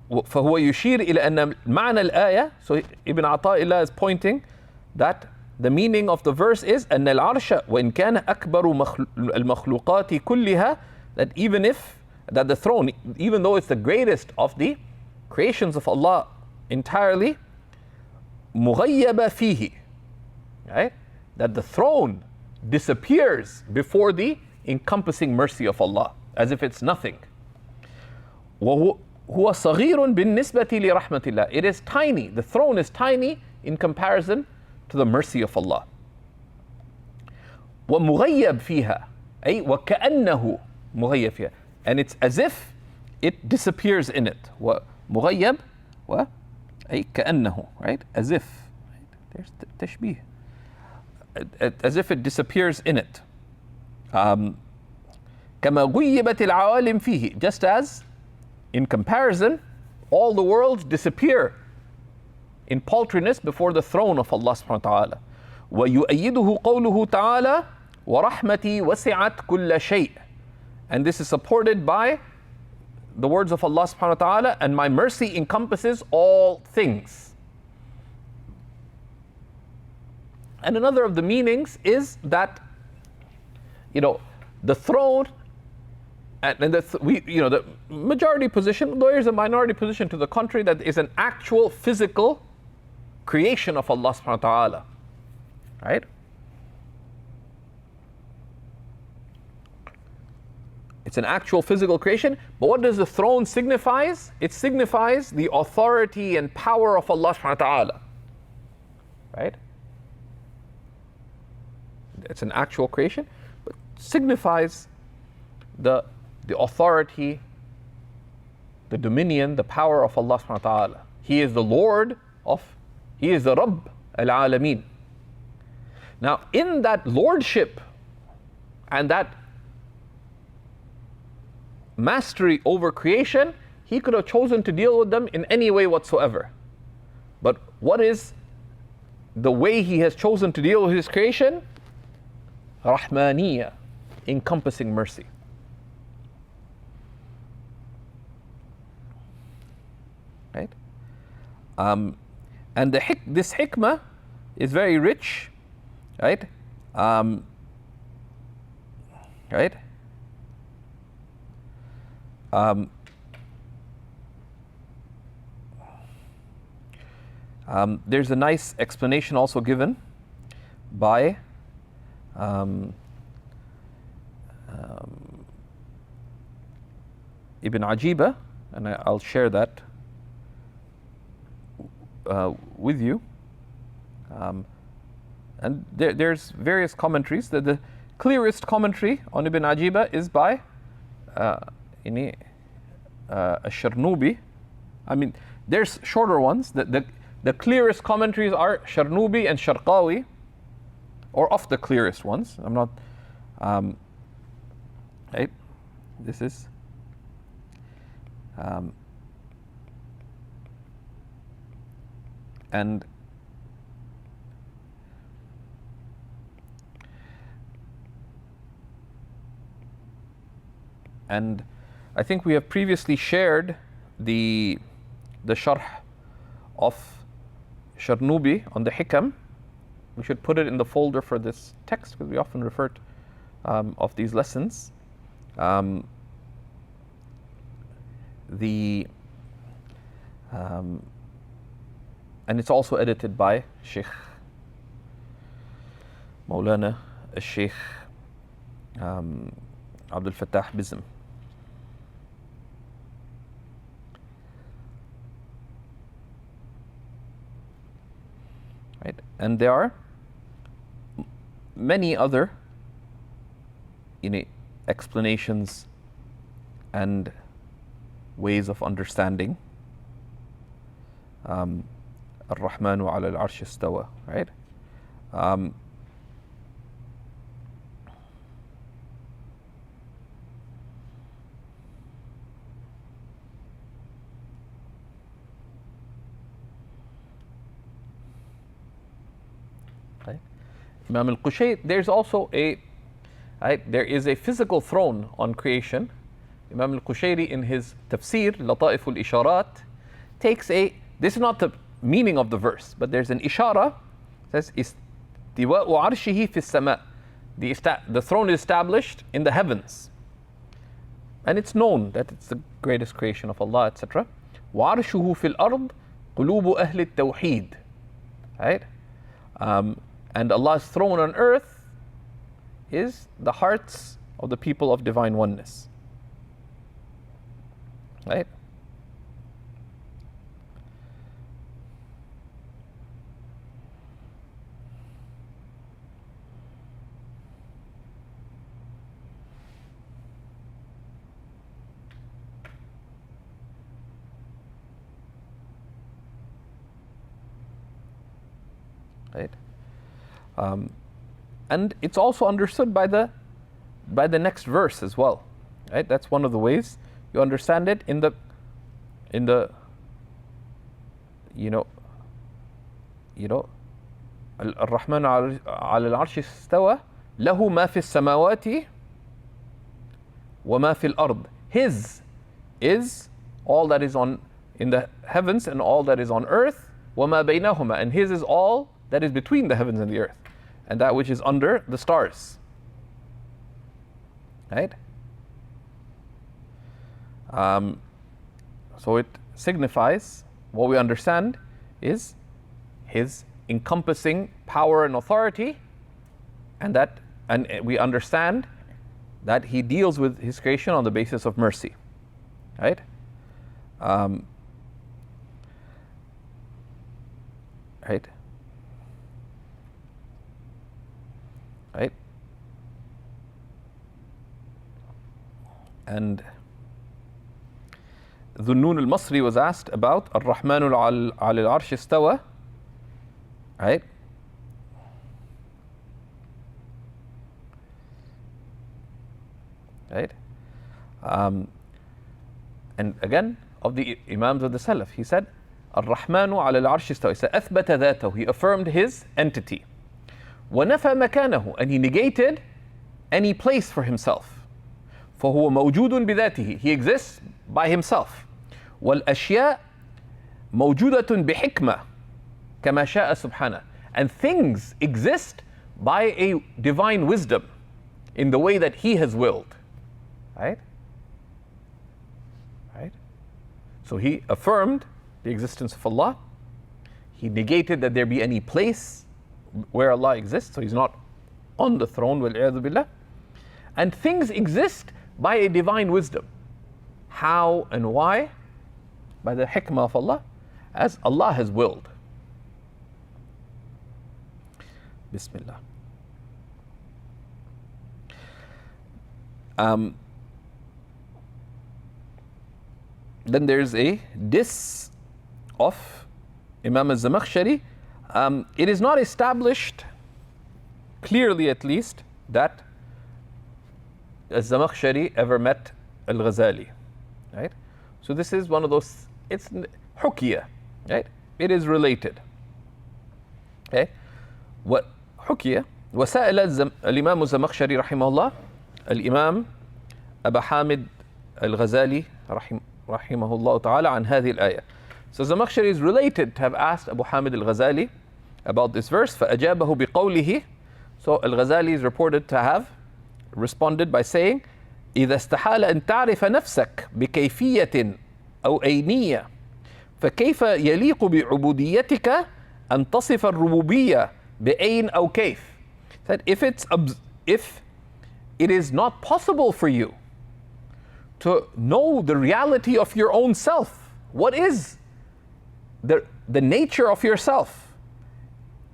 فهو يشير إلى أن معنى الآية. So Ibn Ata'illah is pointing that the meaning of the verse is أن العرش وإن كان أكبر المخلوقات كلها, that that the throne, even though it's the greatest of the creations of Allah entirely, مغيب فيه, right? That the throne disappears before the encompassing mercy of Allah, as if it's nothing. وهو صغير بالنسبة لرحمة الله. It is tiny. The throne is tiny in comparison to the mercy of Allah. ومغيب فيها أي وكأنه مغيب فيها. And it's as if it disappears in it. ومغيب أي كأنه, right? As if. There's تشبيه. As if it disappears in it. كما غيبت العوالم فيه. Just as, in comparison, all the worlds disappear in paltriness before the throne of Allah subhanahu wa ta'ala. وَيُؤَيِّدُهُ قَوْلُهُ تَعَالَى وَرَحْمَتِي وَسِعَتْ كُلَّ شَيْءٍ. And this is supported by the words of Allah subhanahu wa ta'ala, and my mercy encompasses all things. And another of the meanings is that, the throne, and the majority position, there is a minority position to the contrary, that is an actual physical creation of Allah subhanahu wa ta'ala. Right? It's an actual physical creation, but what does the throne signify? It signifies the authority and power of Allah subhanahu wa ta'ala. Right? It's an actual creation, but signifies the authority, the dominion, the power of Allah subhanahu wa ta'ala. He is the Lord He is the Rabb al-Alameen. Now, in that lordship and that mastery over creation, He could have chosen to deal with them in any way whatsoever. But what is the way He has chosen to deal with His creation? Rahmaniyya, encompassing mercy. Right? And this hikmah is very rich, right? Right? There's a nice explanation also given by Ibn Ajiba, and I'll share that with you. And there's various commentaries. The clearest commentary on Ibn Ajiba is by Sharnubi. I mean, there's shorter ones. The clearest commentaries are Sharnubi and Sharqawi, or of the clearest ones. I'm not. Right? This is. And I think we have previously shared the sharh of Sharnubi on the Hikam. We should put it in the folder for this text, because we often refer to of these lessons. And it's also edited by Shaykh Maulana al-Shaykh Abdul Fattah Bizm. Right? And there are many other explanations and ways of understanding Ar-Rahmanu ala al-Arsh istawa, right? Imam al-Qushayri, there's also there is a physical throne on creation. Imam al-Qushayri in his tafsir, Lata'if al-Isharat, takes this is not the meaning of the verse, but there's an ishara, says, Istiwa'u arshihi fi sama. The throne is established in the heavens. And it's known that it's the greatest creation of Allah, etc. وَعَرْشُهُ فِي الْأَرْضِ قُلُوبُ أَهْلِ التَّوْحِيدِ. Right? And Allah's throne on earth is the hearts of the people of divine oneness. Right? Right? And it's also understood by the next verse as well. Right? That's one of the ways you understand it in the Ar-Rahman al-Arsh istawa lahu ma fi as-samawati wa ma fi al-ard. His is all that is in the heavens and all that is on earth, wa ma baynahuma, and his is all that is between the heavens and the earth, and that which is under the stars. Right? So it signifies, what we understand is his encompassing power and authority, and we understand that he deals with his creation on the basis of mercy. Right? Right? Right? And Dhunnun al-Masri was asked about Ar-Rahmanu al-Arsh istawa. Right? Right? And again, of the Imams of the Salaf, he said, Ar-Rahmanu al-Arsh istawa. He said, Athbata dhatahu. He affirmed his entity. وَنَفَى مَكَانَهُ. And he negated any place for himself. فَهُوَ مَوْجُودٌ بِذَاتِهِ. He exists by himself. وَالْأَشْيَاء مَوْجُودَةٌ بِحِكْمَةٍ كَمَا شَاءَ سُبْحَانَهُ. And things exist by a divine wisdom in the way that he has willed. Right? Right? So he affirmed the existence of Allah. He negated that there be any place where Allah exists, so he's not on the throne, wal-'iyadhu billah. And things exist by a divine wisdom. How and why? By the hikmah of Allah, as Allah has willed. Bismillah. Then there's a diss of Imam al-Zamakhshari. It is not established, clearly at least, that al-Zamakhshari ever met al-Ghazali. Right? So this is one of those, it's hukiyah, right? It is related. Okay? What hukiyah? وسأل الإمام الزمخشري رحمه الله الإمام أبا حامد الغزالي رحمه الله تعالى عن هذه الآية. So Zamakhshari is related to have asked Abu Hamid al-Ghazali about this verse. فأجابه بقوله. So al-Ghazali is reported to have responded by saying, إذا استحال أن تعرف نفسك بكيفية أو أينية فكيف يليق بعبوديتك أن تصف الربوبية بأين أو كيف. That if it is not possible for you to know the reality of your own self, what is the nature of yourself,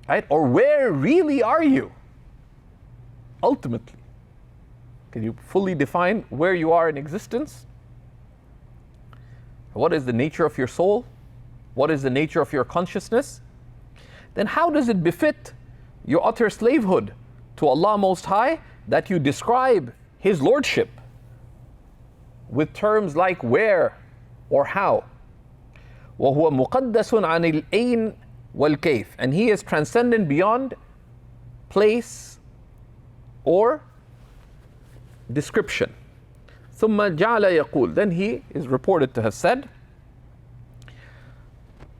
right? Or where really are you ultimately? Can you fully define where you are in existence? What is the nature of your soul? What is the nature of your consciousness? Then how does it befit your utter slavehood to Allah Most High that you describe His Lordship with terms like where or how? وَهُوَ مُقَدَّسٌ عَنِ الْأَيْنِ وَالْكَيْفِ. And He is transcendent beyond place, or description. ثم جعل يقول, then he is reported to have said,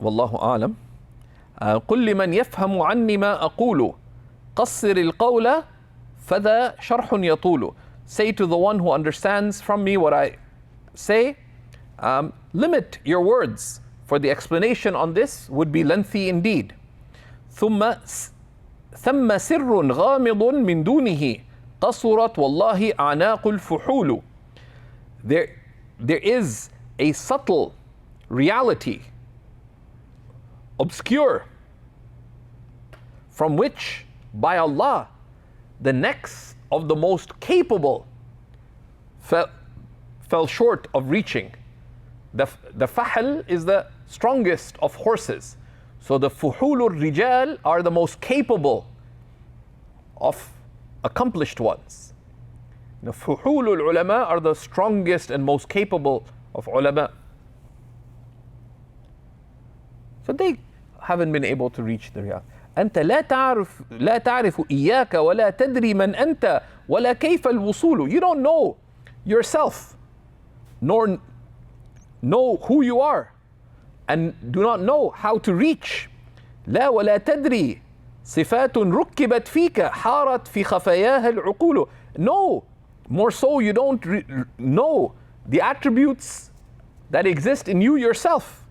والله أعلم, قل لمن يفهم عني ما أقول قصر القول فذا شرح يطول. Say to the one who understands from me what I say, limit your words, for the explanation on this would be lengthy indeed. ثم سر غامض من دونه قصرت والله أعناق الفحول. There is a subtle reality, obscure, from which, by Allah, the necks of the most capable fell short of reaching. The fahl is the strongest of horses. So the fuhulur rijal are the most capable of accomplished ones. The fuhulul ulama are the strongest and most capable of ulama. So they haven't been able to reach the reality. أنت لا تعرف إياك ولا تدري من أنت ولا كيف الوصول. You don't know yourself, nor know who you are, and do not know how to reach. لا ولا تدري صفات ركبت فيك حارت في خفاياها العقول. No, more so you don't know the attributes that exist in you yourself,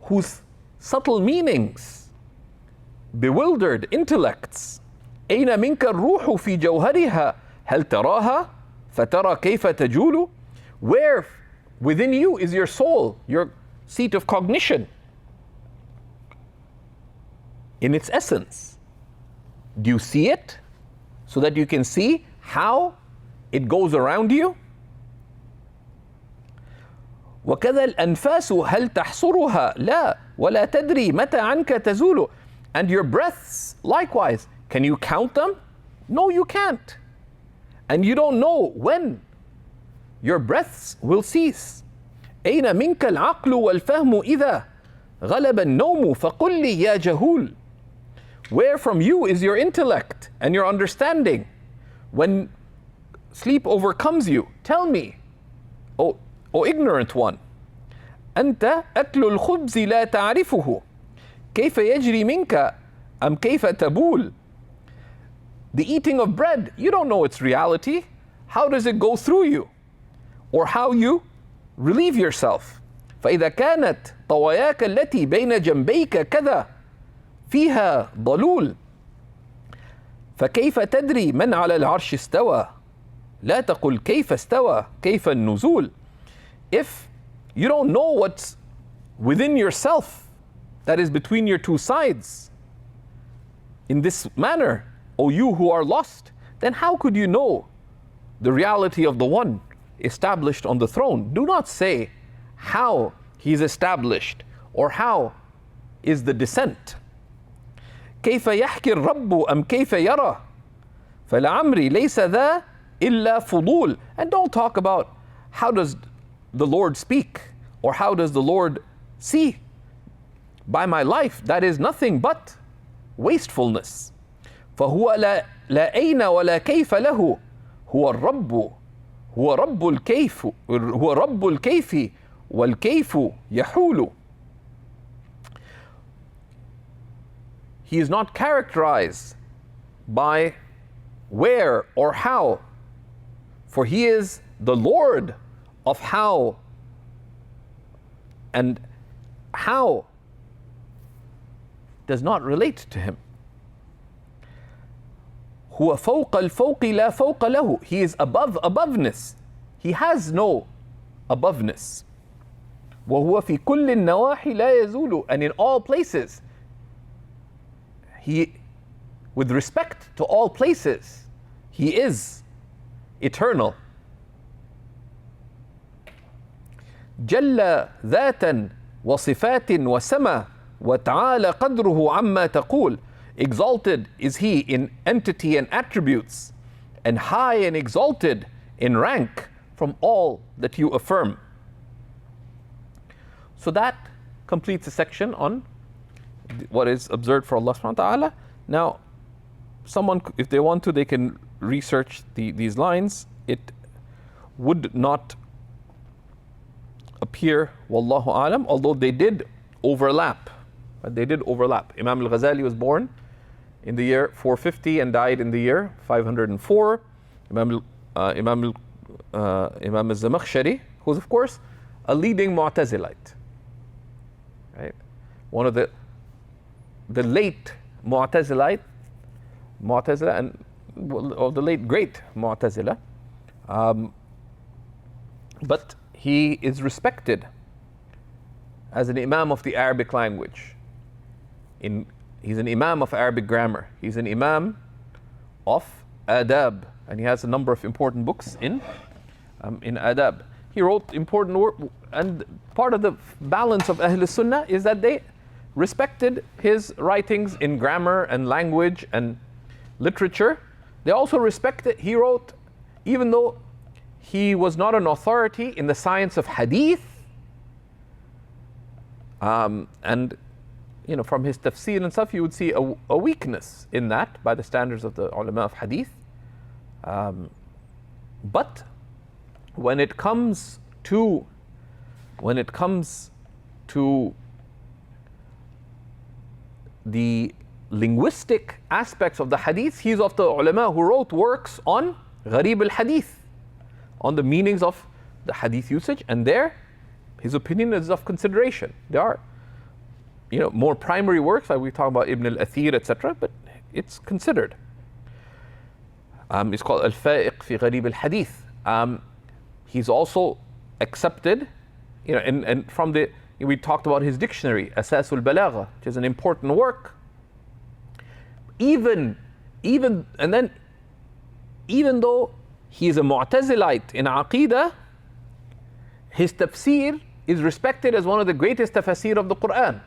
whose subtle meanings bewildered intellects. أين منك الروح في جوهرها هل تراها فترى كيف تجول. Where within you is your soul, your seat of cognition, in its essence? Do you see it so that you can see how it goes around you? وكذا الأنفاس هل تحصرها لا ولا تدري متى عنك تزول. And your breaths, likewise, can you count them? No, you can't. And you don't know when your breaths will cease. أين منك العقل والفهم إذا غلب النوم فقل لي يا جهول. Where from you is your intellect and your understanding when sleep overcomes you? Tell me, O ignorant one. أنت أكل الخبز لا تعرفه كيف يجري منك أم كيف تبول. The eating of bread, you don't know its reality. How does it go through you? Or how you relieve yourself. فإذا كانت طواياك التي بين جنبيك كذا فيها ضلول فكيف تدري من على العرش استوى لا تقل كيف استوى كيف النزول. If you don't know what's within yourself, that is between your two sides, in this manner, O you who are lost, then how could you know the reality of the one established on the throne? Do not say how he is established or how is the descent. كيف يحكي الرب أم كيف يرى فلعمري ليس ذا إلا فضول. And don't talk about how does the Lord speak or how does the Lord see. By my life, that is nothing but wastefulness. فهو لا أين ولا كيف له هو الرب هو رب الكيف هو رب الكيف والكيف يحول. He is not characterized by where or how, for he is the Lord of how, and how does not relate to him. هو فوق الفوق لا فوق له. He is above aboveness. He has no aboveness. وهو في كل النواحي لا يزول. And in all places, he, with respect to all places, he is eternal. جل ذاتا وصفات وسما وتعالى قدره عما تقول. Exalted is he in entity and attributes, and high and exalted in rank from all that you affirm. So that completes the section on what is observed for Allah subhanahu wa ta'ala. Now, someone, if they want to, they can research these lines. It would not appear, wallahu alam, although they did overlap. They did overlap. Imam al-Ghazali was born in the year 450 and died in the year 504. Imam al-Zamakhshari, who's of course a leading Mu'tazilite, right? One of the late Mu'tazila and of the late great Mu'tazila, but he is respected as an Imam of the Arabic language. He's an Imam of Arabic grammar. He's an Imam of Adab, and he has a number of important books in Adab. He wrote important work, and part of the balance of Ahl Sunnah is that they respected his writings in grammar and language and literature. They also respected, he wrote, even though he was not an authority in the science of hadith, and you know, from his tafsir and stuff, you would see a weakness in that by the standards of the ulama of hadith. But when it comes to the linguistic aspects of the hadith, he's of the ulama who wrote works on gharib al-hadith, on the meanings of the hadith usage, and there his opinion is of consideration. There are, you know, more primary works, like we talk about Ibn al-Athir, etc., but it's considered. It's called al-Fa'iq fi gharib al-hadith. He's also accepted, you know, and from the, we talked about his dictionary, Asasul Balagha, which is an important work. Even though he is a Mu'tazilite in Aqeedah, his tafsir is respected as one of the greatest tafsir of the Qur'an.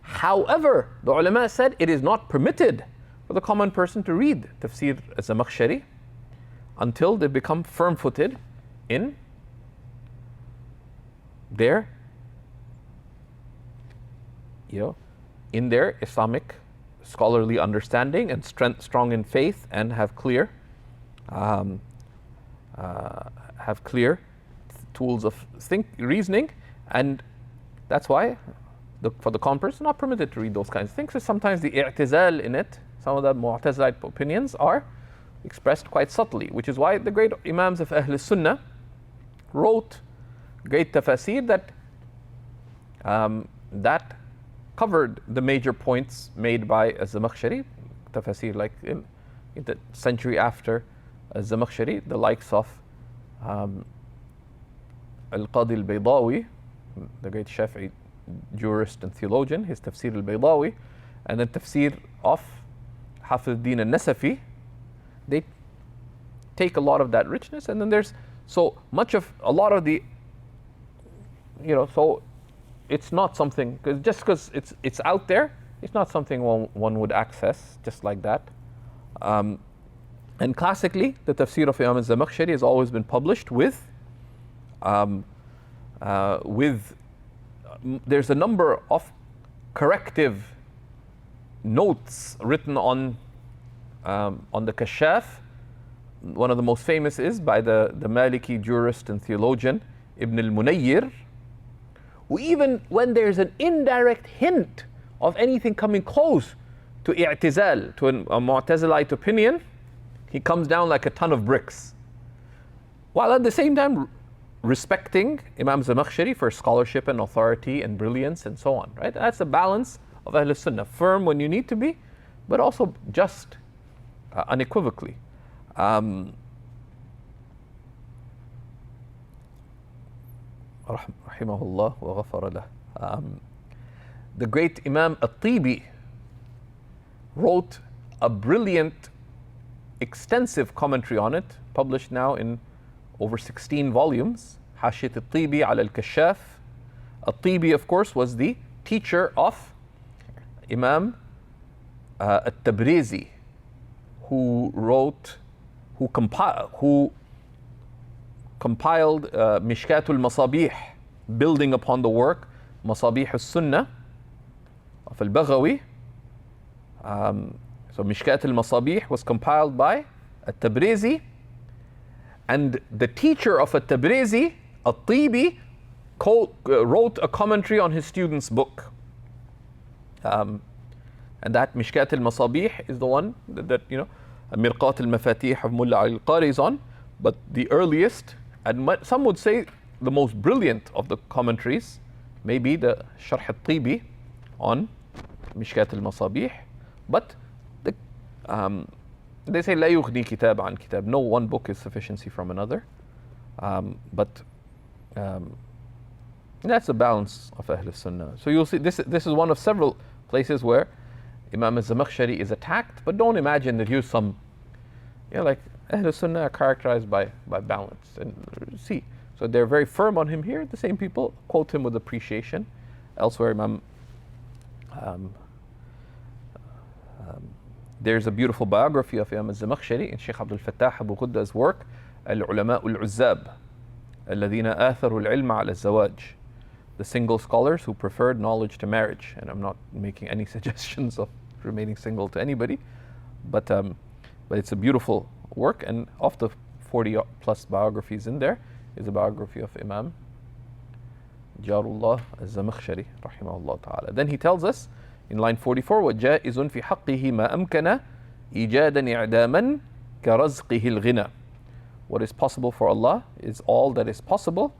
However, the ulama said it is not permitted for the common person to read tafsir az-Zamakhshari until they become firm-footed in their, you know, in their Islamic scholarly understanding and strong in faith, and have clear tools of reasoning, and that's why for the common person not permitted to read those kinds of things. So sometimes the i'tizal in it, some of the Mu'tazilite opinions are expressed quite subtly, which is why the great Imams of Ahl Sunnah wrote great tafasir that covered the major points made by az-Zamakhshari. Tafasir like in the century after az-Zamakhshari, the likes of al-Qadi al-Baydawi, the great Shafi'i jurist and theologian, his tafsir al-Baydawi, and then tafsir of Hafiz al-Din al-Nasafi. They take a lot of that richness, and then there's so much of a lot of the, you know, so it's not something, because it's out there, it's not something one would access just like that. And classically, the tafsir of Imam al-Zamakhshari has always been published with there's a number of corrective notes written on the Kashaf. One of the most famous is by the Maliki jurist and theologian Ibn al-Munayyir, who, even when there's an indirect hint of anything coming close to i'tizal, to a Mu'tazilite opinion, he comes down like a ton of bricks, while at the same time respecting Imam Zamakhshari for scholarship and authority and brilliance and so on, right? That's the balance of Ahl Sunnah. Firm when you need to be, but also just unequivocally. Rahimahullah wa ghafara lah. The great Imam al-Tibi wrote a brilliant, extensive commentary on it, published now in over 16 volumes, Hashiyat al-Tibi ala al-Kashaf. Al-Tibi, of course, was the teacher of Imam al-Tabrizi, who compiled Mishkatul Masabih, building upon the work Masabih al-Sunnah of al-Baghawi. So Mishkat al-Masabih was compiled by al-Tabrizi, and the teacher of al-Tabrizi, al-Tibi, wrote a commentary on his student's book. And that Mishkat al-Masabih is the one that you know, Mirqat al-Mafatih of Mullah al-Qari is on, but the earliest, and some would say the most brilliant of the commentaries, may be the Sharh al-Tibi on Mishkat al-Masabih, but they say لا يغني كتاب عن كتاب. No one book is sufficiency from another, but that's the balance of Ahl Sunnah. So you'll see this is one of several places where Imam al-Zamakhshari is attacked, but don't imagine that he's some, you know, like Ahl Sunnah are characterized by balance. And see, so they're very firm on him here. The same people quote him with appreciation. Elsewhere, there's a beautiful biography of Imam al-Zamakhshari in Shaykh Abdul Fattah Abu Ghudda's work, Al-Ulama al-Uzzab, الذين آثروا العلم على الزواج, the single scholars who preferred knowledge to marriage. And I'm not making any suggestions of remaining single to anybody, but it's a beautiful work. And of the 40 plus biographies in there is a biography of Imam Jarullah al-Zamakhshari rahimahullah ta'ala. Then he tells us in line 44, وَجَائِزٌ فِي حَقِّهِ مَا أَمْكَنَ إِيجَادًا إِعْدَامًا كَرَزْقِهِ الْغِنَى. What is possible for Allah is all that is possible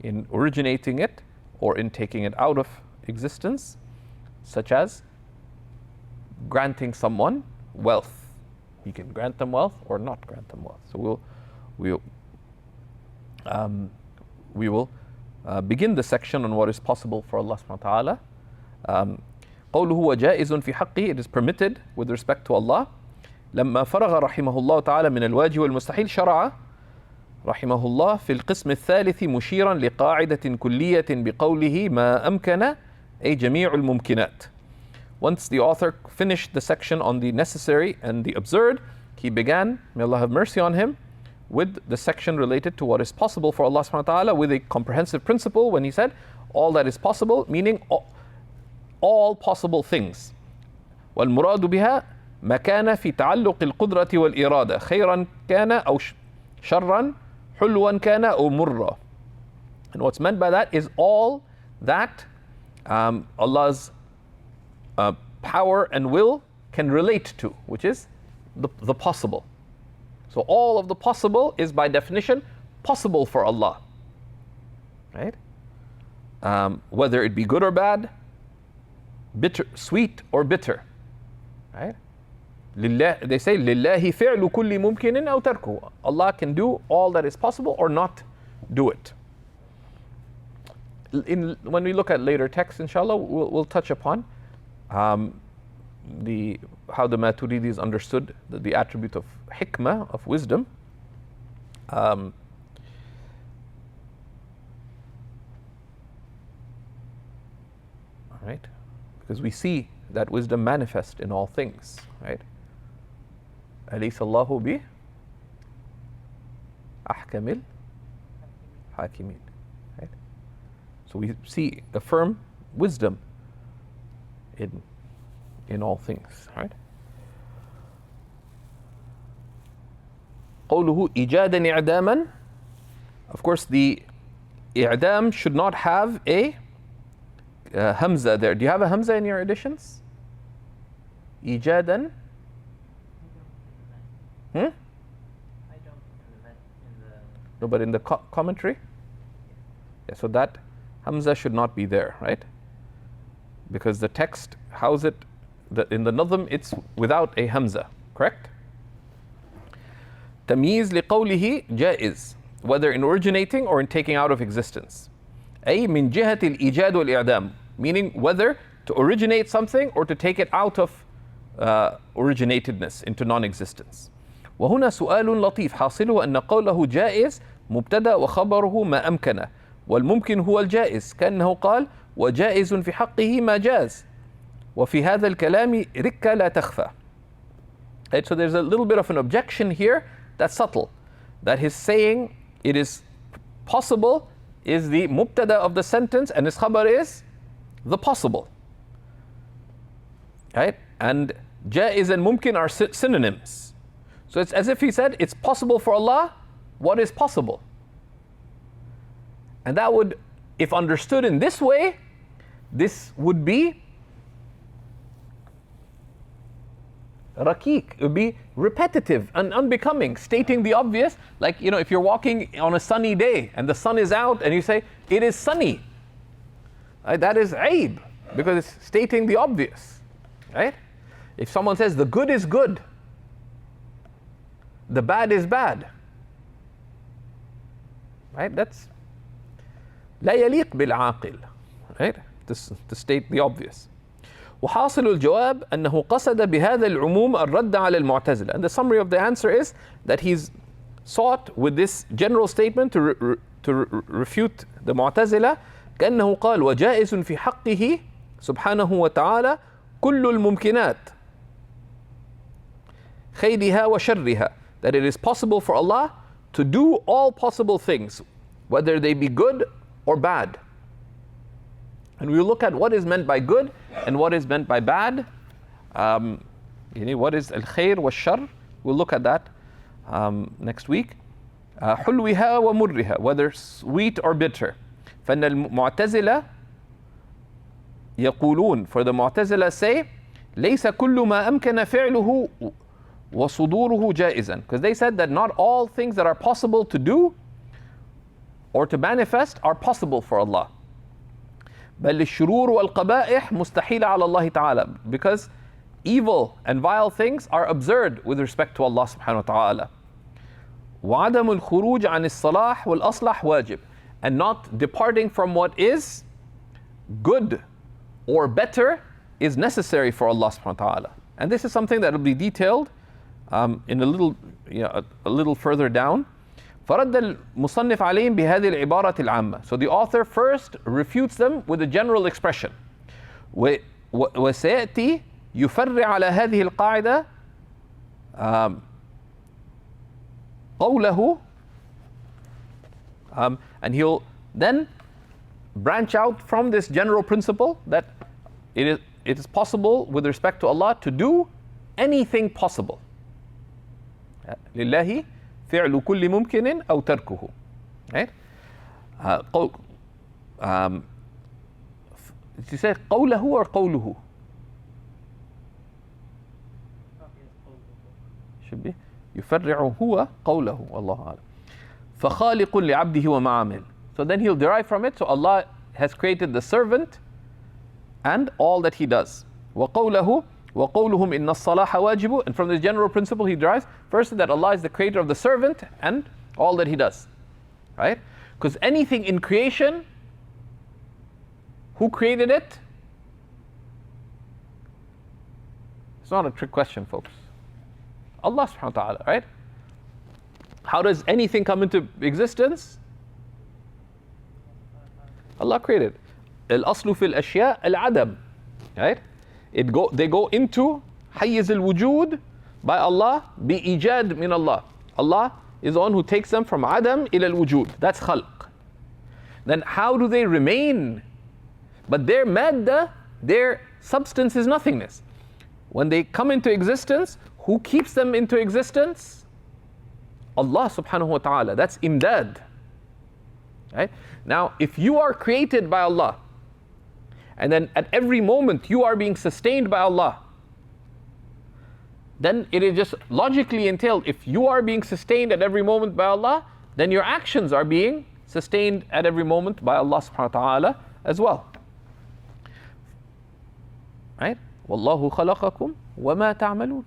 in originating it or in taking it out of existence, such as granting someone wealth. He can grant them wealth or not grant them wealth. So we will begin the section on what is possible for Allah subhanahu wa ta'ala. قوله وجائز في حقه, it is permitted with respect to Allah. لما فرغ رحمه الله تعالى من الواجب والمستحيل شرع رحمه الله في القسم الثالث مشيرا لقاعدة كلية بقوله ما أمكن أي جميع الممكنات. Once the author finished the section on the necessary and the absurd, he began, may Allah have mercy on him, with the section related to what is possible for Allah subhanahu wa ta'ala, with a comprehensive principle when he said all that is possible, meaning all possible things. والمراد بها ما كان في تعلق القدرة والإرادة خيرا كان أو شرا حلوا كان أو مرا. And what's meant by that is all that Allah's power and will can relate to, which is the possible. So all of the possible is by definition possible for Allah, right? Whether it be good or bad, bitter, sweet or bitter, right? They say لله فعل كل ممكن أو تركه. Allah can do all that is possible or not do it. When we look at later texts, inshallah, we'll touch upon how the Maturidis understood the attribute of hikmah, of wisdom. Right? Because we see that wisdom manifest in all things, right? أليس الله بي أحكم الحاكمين, right? So we see affirm wisdom in all things, right? قوله إيجادا إعداما. Of course, the إعدام should not have a hamza there. Do you have a hamza in your editions? إيجادا. I don't No, but in the commentary, yeah, so that hamza should not be there, right? Because the text, how's it? In the nazm, it's without a hamza, correct? Tamyiz liqawlihi jaiz, whether in originating or in taking out of existence. أي من جهة الإيجاد والإعدام, meaning whether to originate something or to take it out of originatedness into non-existence. وهنا سؤال لطيف حاصله أن قوله جائز مبتدأ وخبره ما أمكن والممكن هو الجائز كأنه قال وجائز في حقه ما جاز وفي هذا الكلام ركة لا تخفى. Right, so there's a little bit of an objection here that's subtle, that his saying it is possible is the mubtada of the sentence and his khabar is the possible, right? And Jaiz and mumkin are synonyms. So it's as if he said, it's possible for Allah what is possible. And that would, if understood in this way, this would be raqiq, it would be repetitive and unbecoming, stating the obvious. Like, if you're walking on a sunny day and the sun is out and you say, it is sunny, right? That is aib, because it's stating the obvious, right? If someone says the good is good, the bad is bad, right? That's لا يليق بالعاقل, right? To state the obvious. وحاصل الجواب أنه قصد بهذا العموم الرد على المعتزلة. And the summary of the answer is that he's sought with this general statement to refute the معتزلة. كأنه قال وجائز في حقه سبحانه وتعالى كل الممكنات خيرها وشرها. That it is possible for Allah to do all possible things, whether they be good or bad. And we will look at what is meant by good and what is meant by bad. What is al-khair wa shar? We'll look at that next week. حلوها ومرها, whether sweet or bitter. فإن المعتزلة يقولون, for the Mu'tazila say, ليس كل ما أمكن فعله وصدوره جائزا. Because they said that not all things that are possible to do or to manifest are possible for Allah. بل الشرور والقبائح مستحيلة على الله تعالى. Because evil and vile things are absurd with respect to Allah subhanahu wa ta'ala. وعدم الخروج عن الصلاح والأصلح واجب. And not departing from what is good or better is necessary for Allah subhanahu wa ta'ala. And this is something that will be detailed in a little further down. فرد المصنف عليهم بهذه العبارة العامة. So the author first refutes them with a general expression. وسيأتي يفرع على هذه القاعدة قوله, and he'll then branch out from this general principle that it is possible with respect to Allah to do anything possible. لله فعل كل ممكن أو تركه. Right? Did you say قوله or قوله? Should be يفرع هو قوله والله أعلم. فخالق لعبده وما عمل. So then he'll derive from it. So Allah has created the servant and all that he does. وقوله وقولهم إن الصلاح واجب. And from this general principle he derives first that Allah is the creator of the servant and all that he does. Right? Because anything in creation, who created it? It's not a trick question, folks. Allah subhanahu wa ta'ala, right? How does anything come into existence? Allah created. الأصل في الأشياء العدم. Right? They go into حيز الوجود by Allah بإيجاد من Allah. Allah is the one who takes them from عدم إلى الوجود. That's خلق. Then how do they remain? But their madda, their substance is nothingness. When they come into existence, who keeps them into existence? Allah subhanahu wa ta'ala. That's imdad. Right? Now, if you are created by Allah, and then at every moment you are being sustained by Allah, then it is just logically entailed, if you are being sustained at every moment by Allah, then your actions are being sustained at every moment by Allah subhanahu wa ta'ala as well. Right? وَاللَّهُ خَلَقَكُمْ وَمَا تَعْمَلُونَ.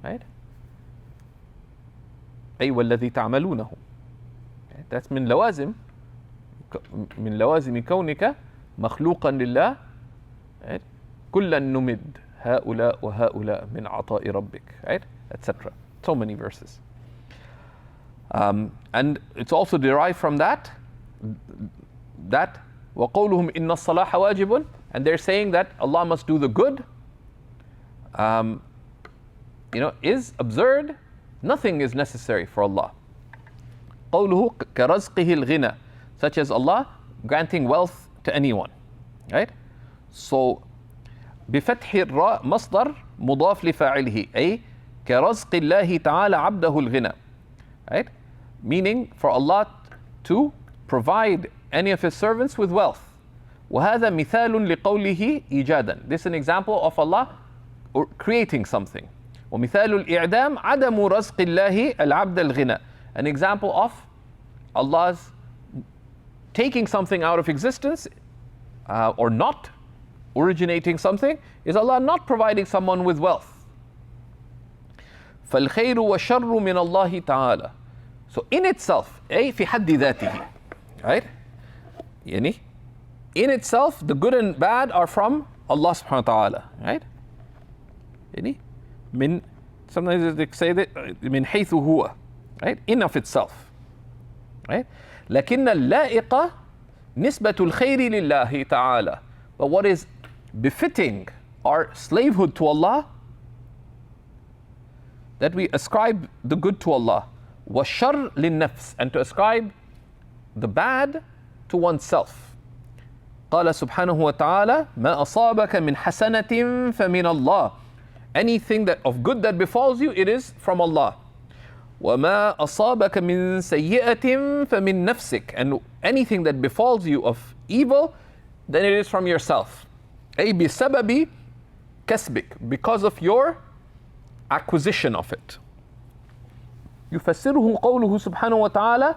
Right? أي والذي تعملونه. That's من لوازم كونك مخلوقا لله. Right? كلا نمد هؤلاء وهؤلاء من عطاء ربك. Right? Etc. So many verses. And it's also derived from that وقولهم إن الصلاح واجب, and they're saying that Allah must do the good is absurd. Nothing is necessary for Allah. قوله كرزقه الغنى, such as Allah granting wealth to anyone. Right? So بفتح الراء مصدر مضاف لفاعله أي كرزق الله تعالى عبده الغنى. Right? Meaning for Allah to provide any of His servants with wealth. وهذا مثال لقوله إيجادا. This is an example of Allah creating something. ومثال الإعدام عدم رزق الله العبد الغنى. An example of Allah's taking something out of existence or not originating something is Allah not providing someone with wealth. فالخير والشر من الله تعالى. So in itself, أي في حد ذاته, right? يعني in itself, the good and bad are from Allah subhanahu wa ta'ala, right? يعني من, sometimes they say that من حيث هو, right? In of itself, right? لكن اللائق نسبة الخير لله تعالى. But what is befitting our slavehood to Allah, that we ascribe the good to Allah, والشر للنفس, and to ascribe the bad to oneself. قال سبحانه وتعالى ما أصابك من حسنة فمن الله. Anything that of good that befalls you, it is from Allah. وما أصابك من سيئة فمن نفسك. And anything that befalls you of evil, then it is from yourself. أي بسبب كسبك, because of your acquisition of it. يفسره قوله سبحانه وتعالى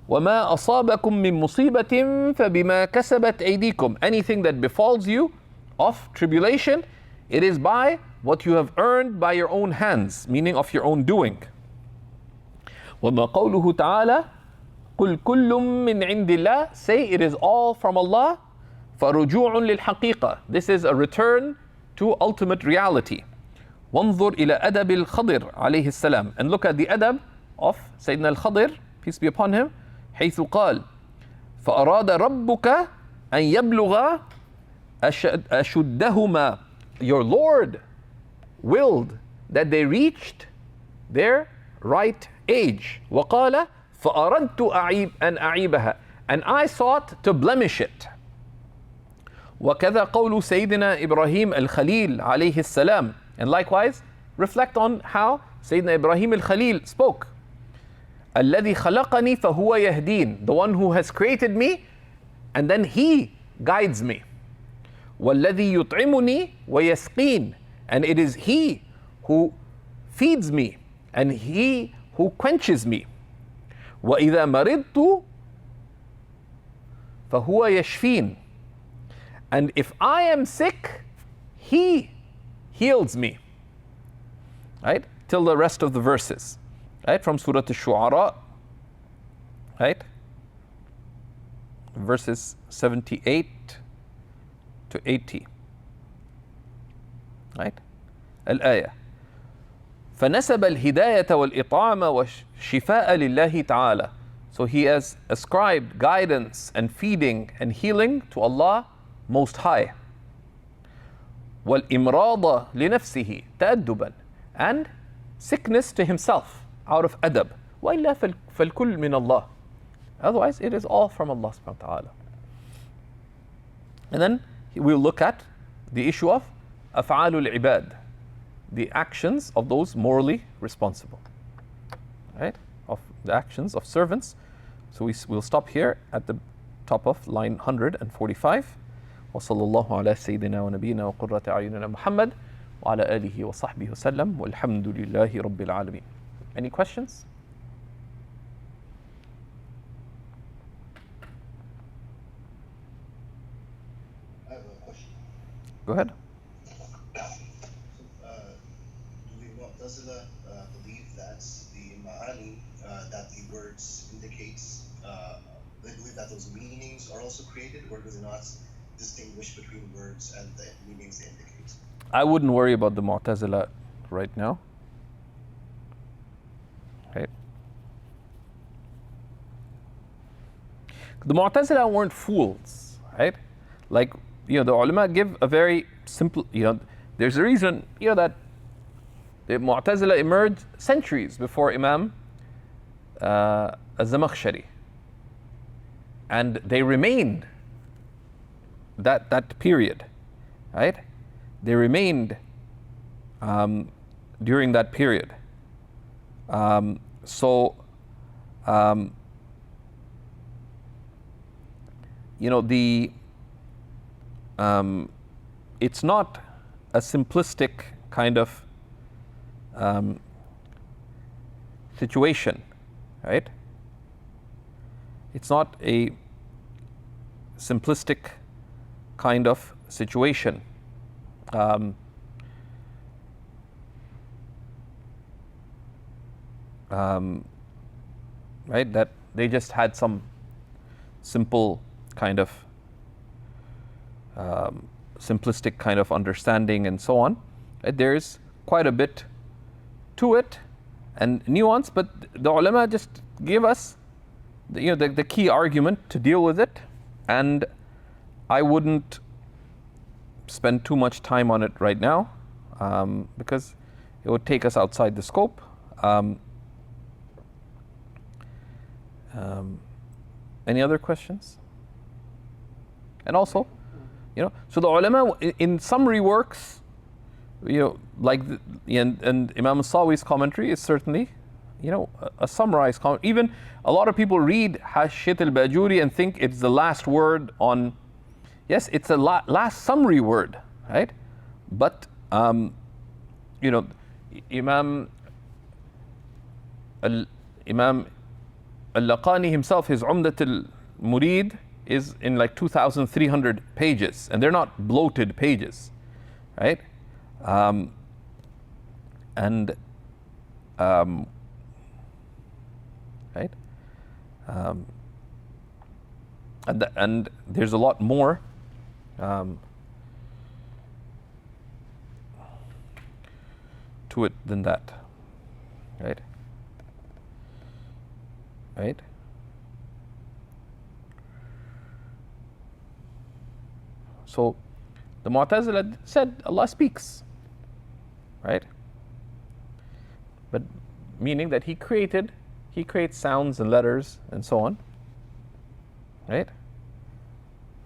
وما أصابكم من مصيبة فبما كسبت أيديكم. Anything that befalls you of tribulation, it is by what you have earned by your own hands, meaning of your own doing. وما قوله تعالى قل كل من عند الله. Say it is all from Allah. فرجوع للحقيقة. This is a return to ultimate reality. وانظر إلى أدب الخضر عليه السلام. And look at the adab of Sayyidina al-Khadir, peace be upon him, حيث قال فأراد ربك أن يبلغ أشدهما. Your Lord willed that they reached their right age. وقال فأردت أن أعيبها. And I sought to blemish it. وكذا قول سيدنا إبراهيم الخليل عليه السلام. And likewise, reflect on how Sayyidina Ibrahim al-Khalil spoke. الذي خلقني فهو يهدين. The one who has created me, and then He guides me. والذي يطعمني ويسقين. And it is He who feeds me, and He who quenches me. وإذا مرضت فهو يشفين. And if I am sick, He heals me. Right? Till the rest of the verses. Right? From Surah Al-Shu'ara. Right? Verses 78 to 80. Right? الآية. فنسب الهداية والإطعام والشفاء لله تعالى. So he has ascribed guidance and feeding and healing to Allah Most High. والإمراض لنفسه تأدبا. And sickness to himself out of adab. وإلا فالكل من الله. Otherwise it is all from Allah subhanahu wa ta'ala. And then we'll look at the issue of أفعال العباد, the actions of those morally responsible. Right? Of the actions of servants. So we'll stop here at the top of line 145. وصلى الله على سيدنا ونبينا وقرة أعيننا محمد وعلى آله وصحبه وسلم والحمد لله رب العالمين. Any questions? I have a question. Go ahead. Do the Mu'tazila believe that the ma'ani, that the words indicates, they believe that those meanings are also created, or do they not distinguish between words and the meanings they indicate? I wouldn't worry about the Mu'tazila right now. Right? The Mu'tazila weren't fools, right? Like, the ulama give a very simple, there's a reason, that the Mu'tazila emerged centuries before Imam al-Zamakhshari. And they remained that period, right? they remained during that period. So, you know, it's not a simplistic kind of situation, right? It's not a simplistic kind of situation. Right? That they just had some simple kind of simplistic kind of understanding and so on. Right? There's quite a bit to it and nuance, but the ulama just gave us the key argument to deal with it, and I wouldn't spend too much time on it right now because it would take us outside the scope. Any other questions? And also, so the ulama in summary works, like and Imam Sawi's commentary is certainly, a summarized comment. Even a lot of people read Hashiyat al-Bajuri and think it's the last word on. Yes, it's the last summary word, right? But Imam al-Laqqani himself, his Umdat al-Murid is in like 2,300 pages, and they're not bloated pages, right? Right? And there's a lot more to it than that, right? Right? So the Mu'tazila said Allah speaks, right? But meaning that He creates sounds and letters and so on, right?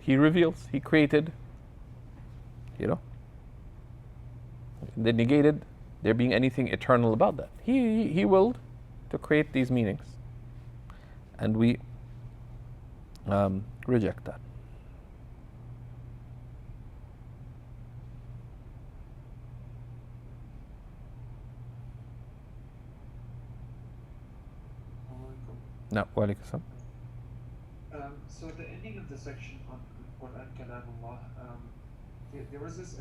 He reveals, He created, they negated there being anything eternal about that. He willed to create these meanings, and we reject that. No, walaikum salam. So at the ending of the section on Qur'an Kalamullah, there was this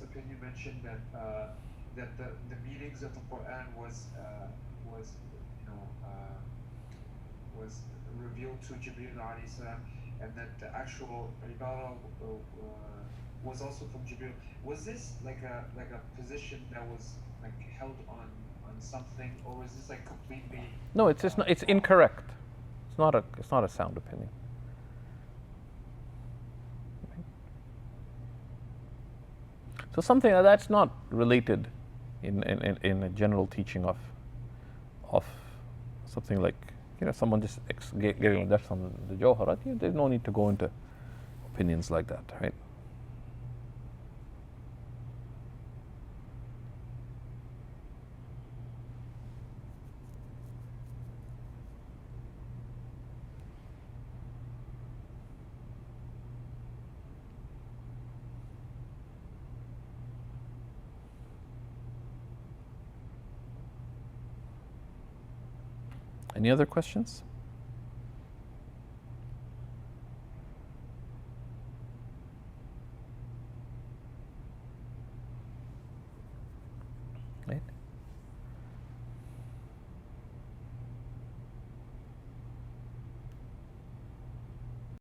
opinion mentioned that the meanings of the Qur'an was revealed to Jibreel alayhi salam, and that the actual ibadah was also from Jibreel. Was this like a position that was like held on something, or was this like completely? No, it's just not. It's incorrect. It's not a sound opinion. So something that's not related in a general teaching of something like someone just giving a dars on the Jawhara. There's no need to go into opinions like that, right? Any other questions?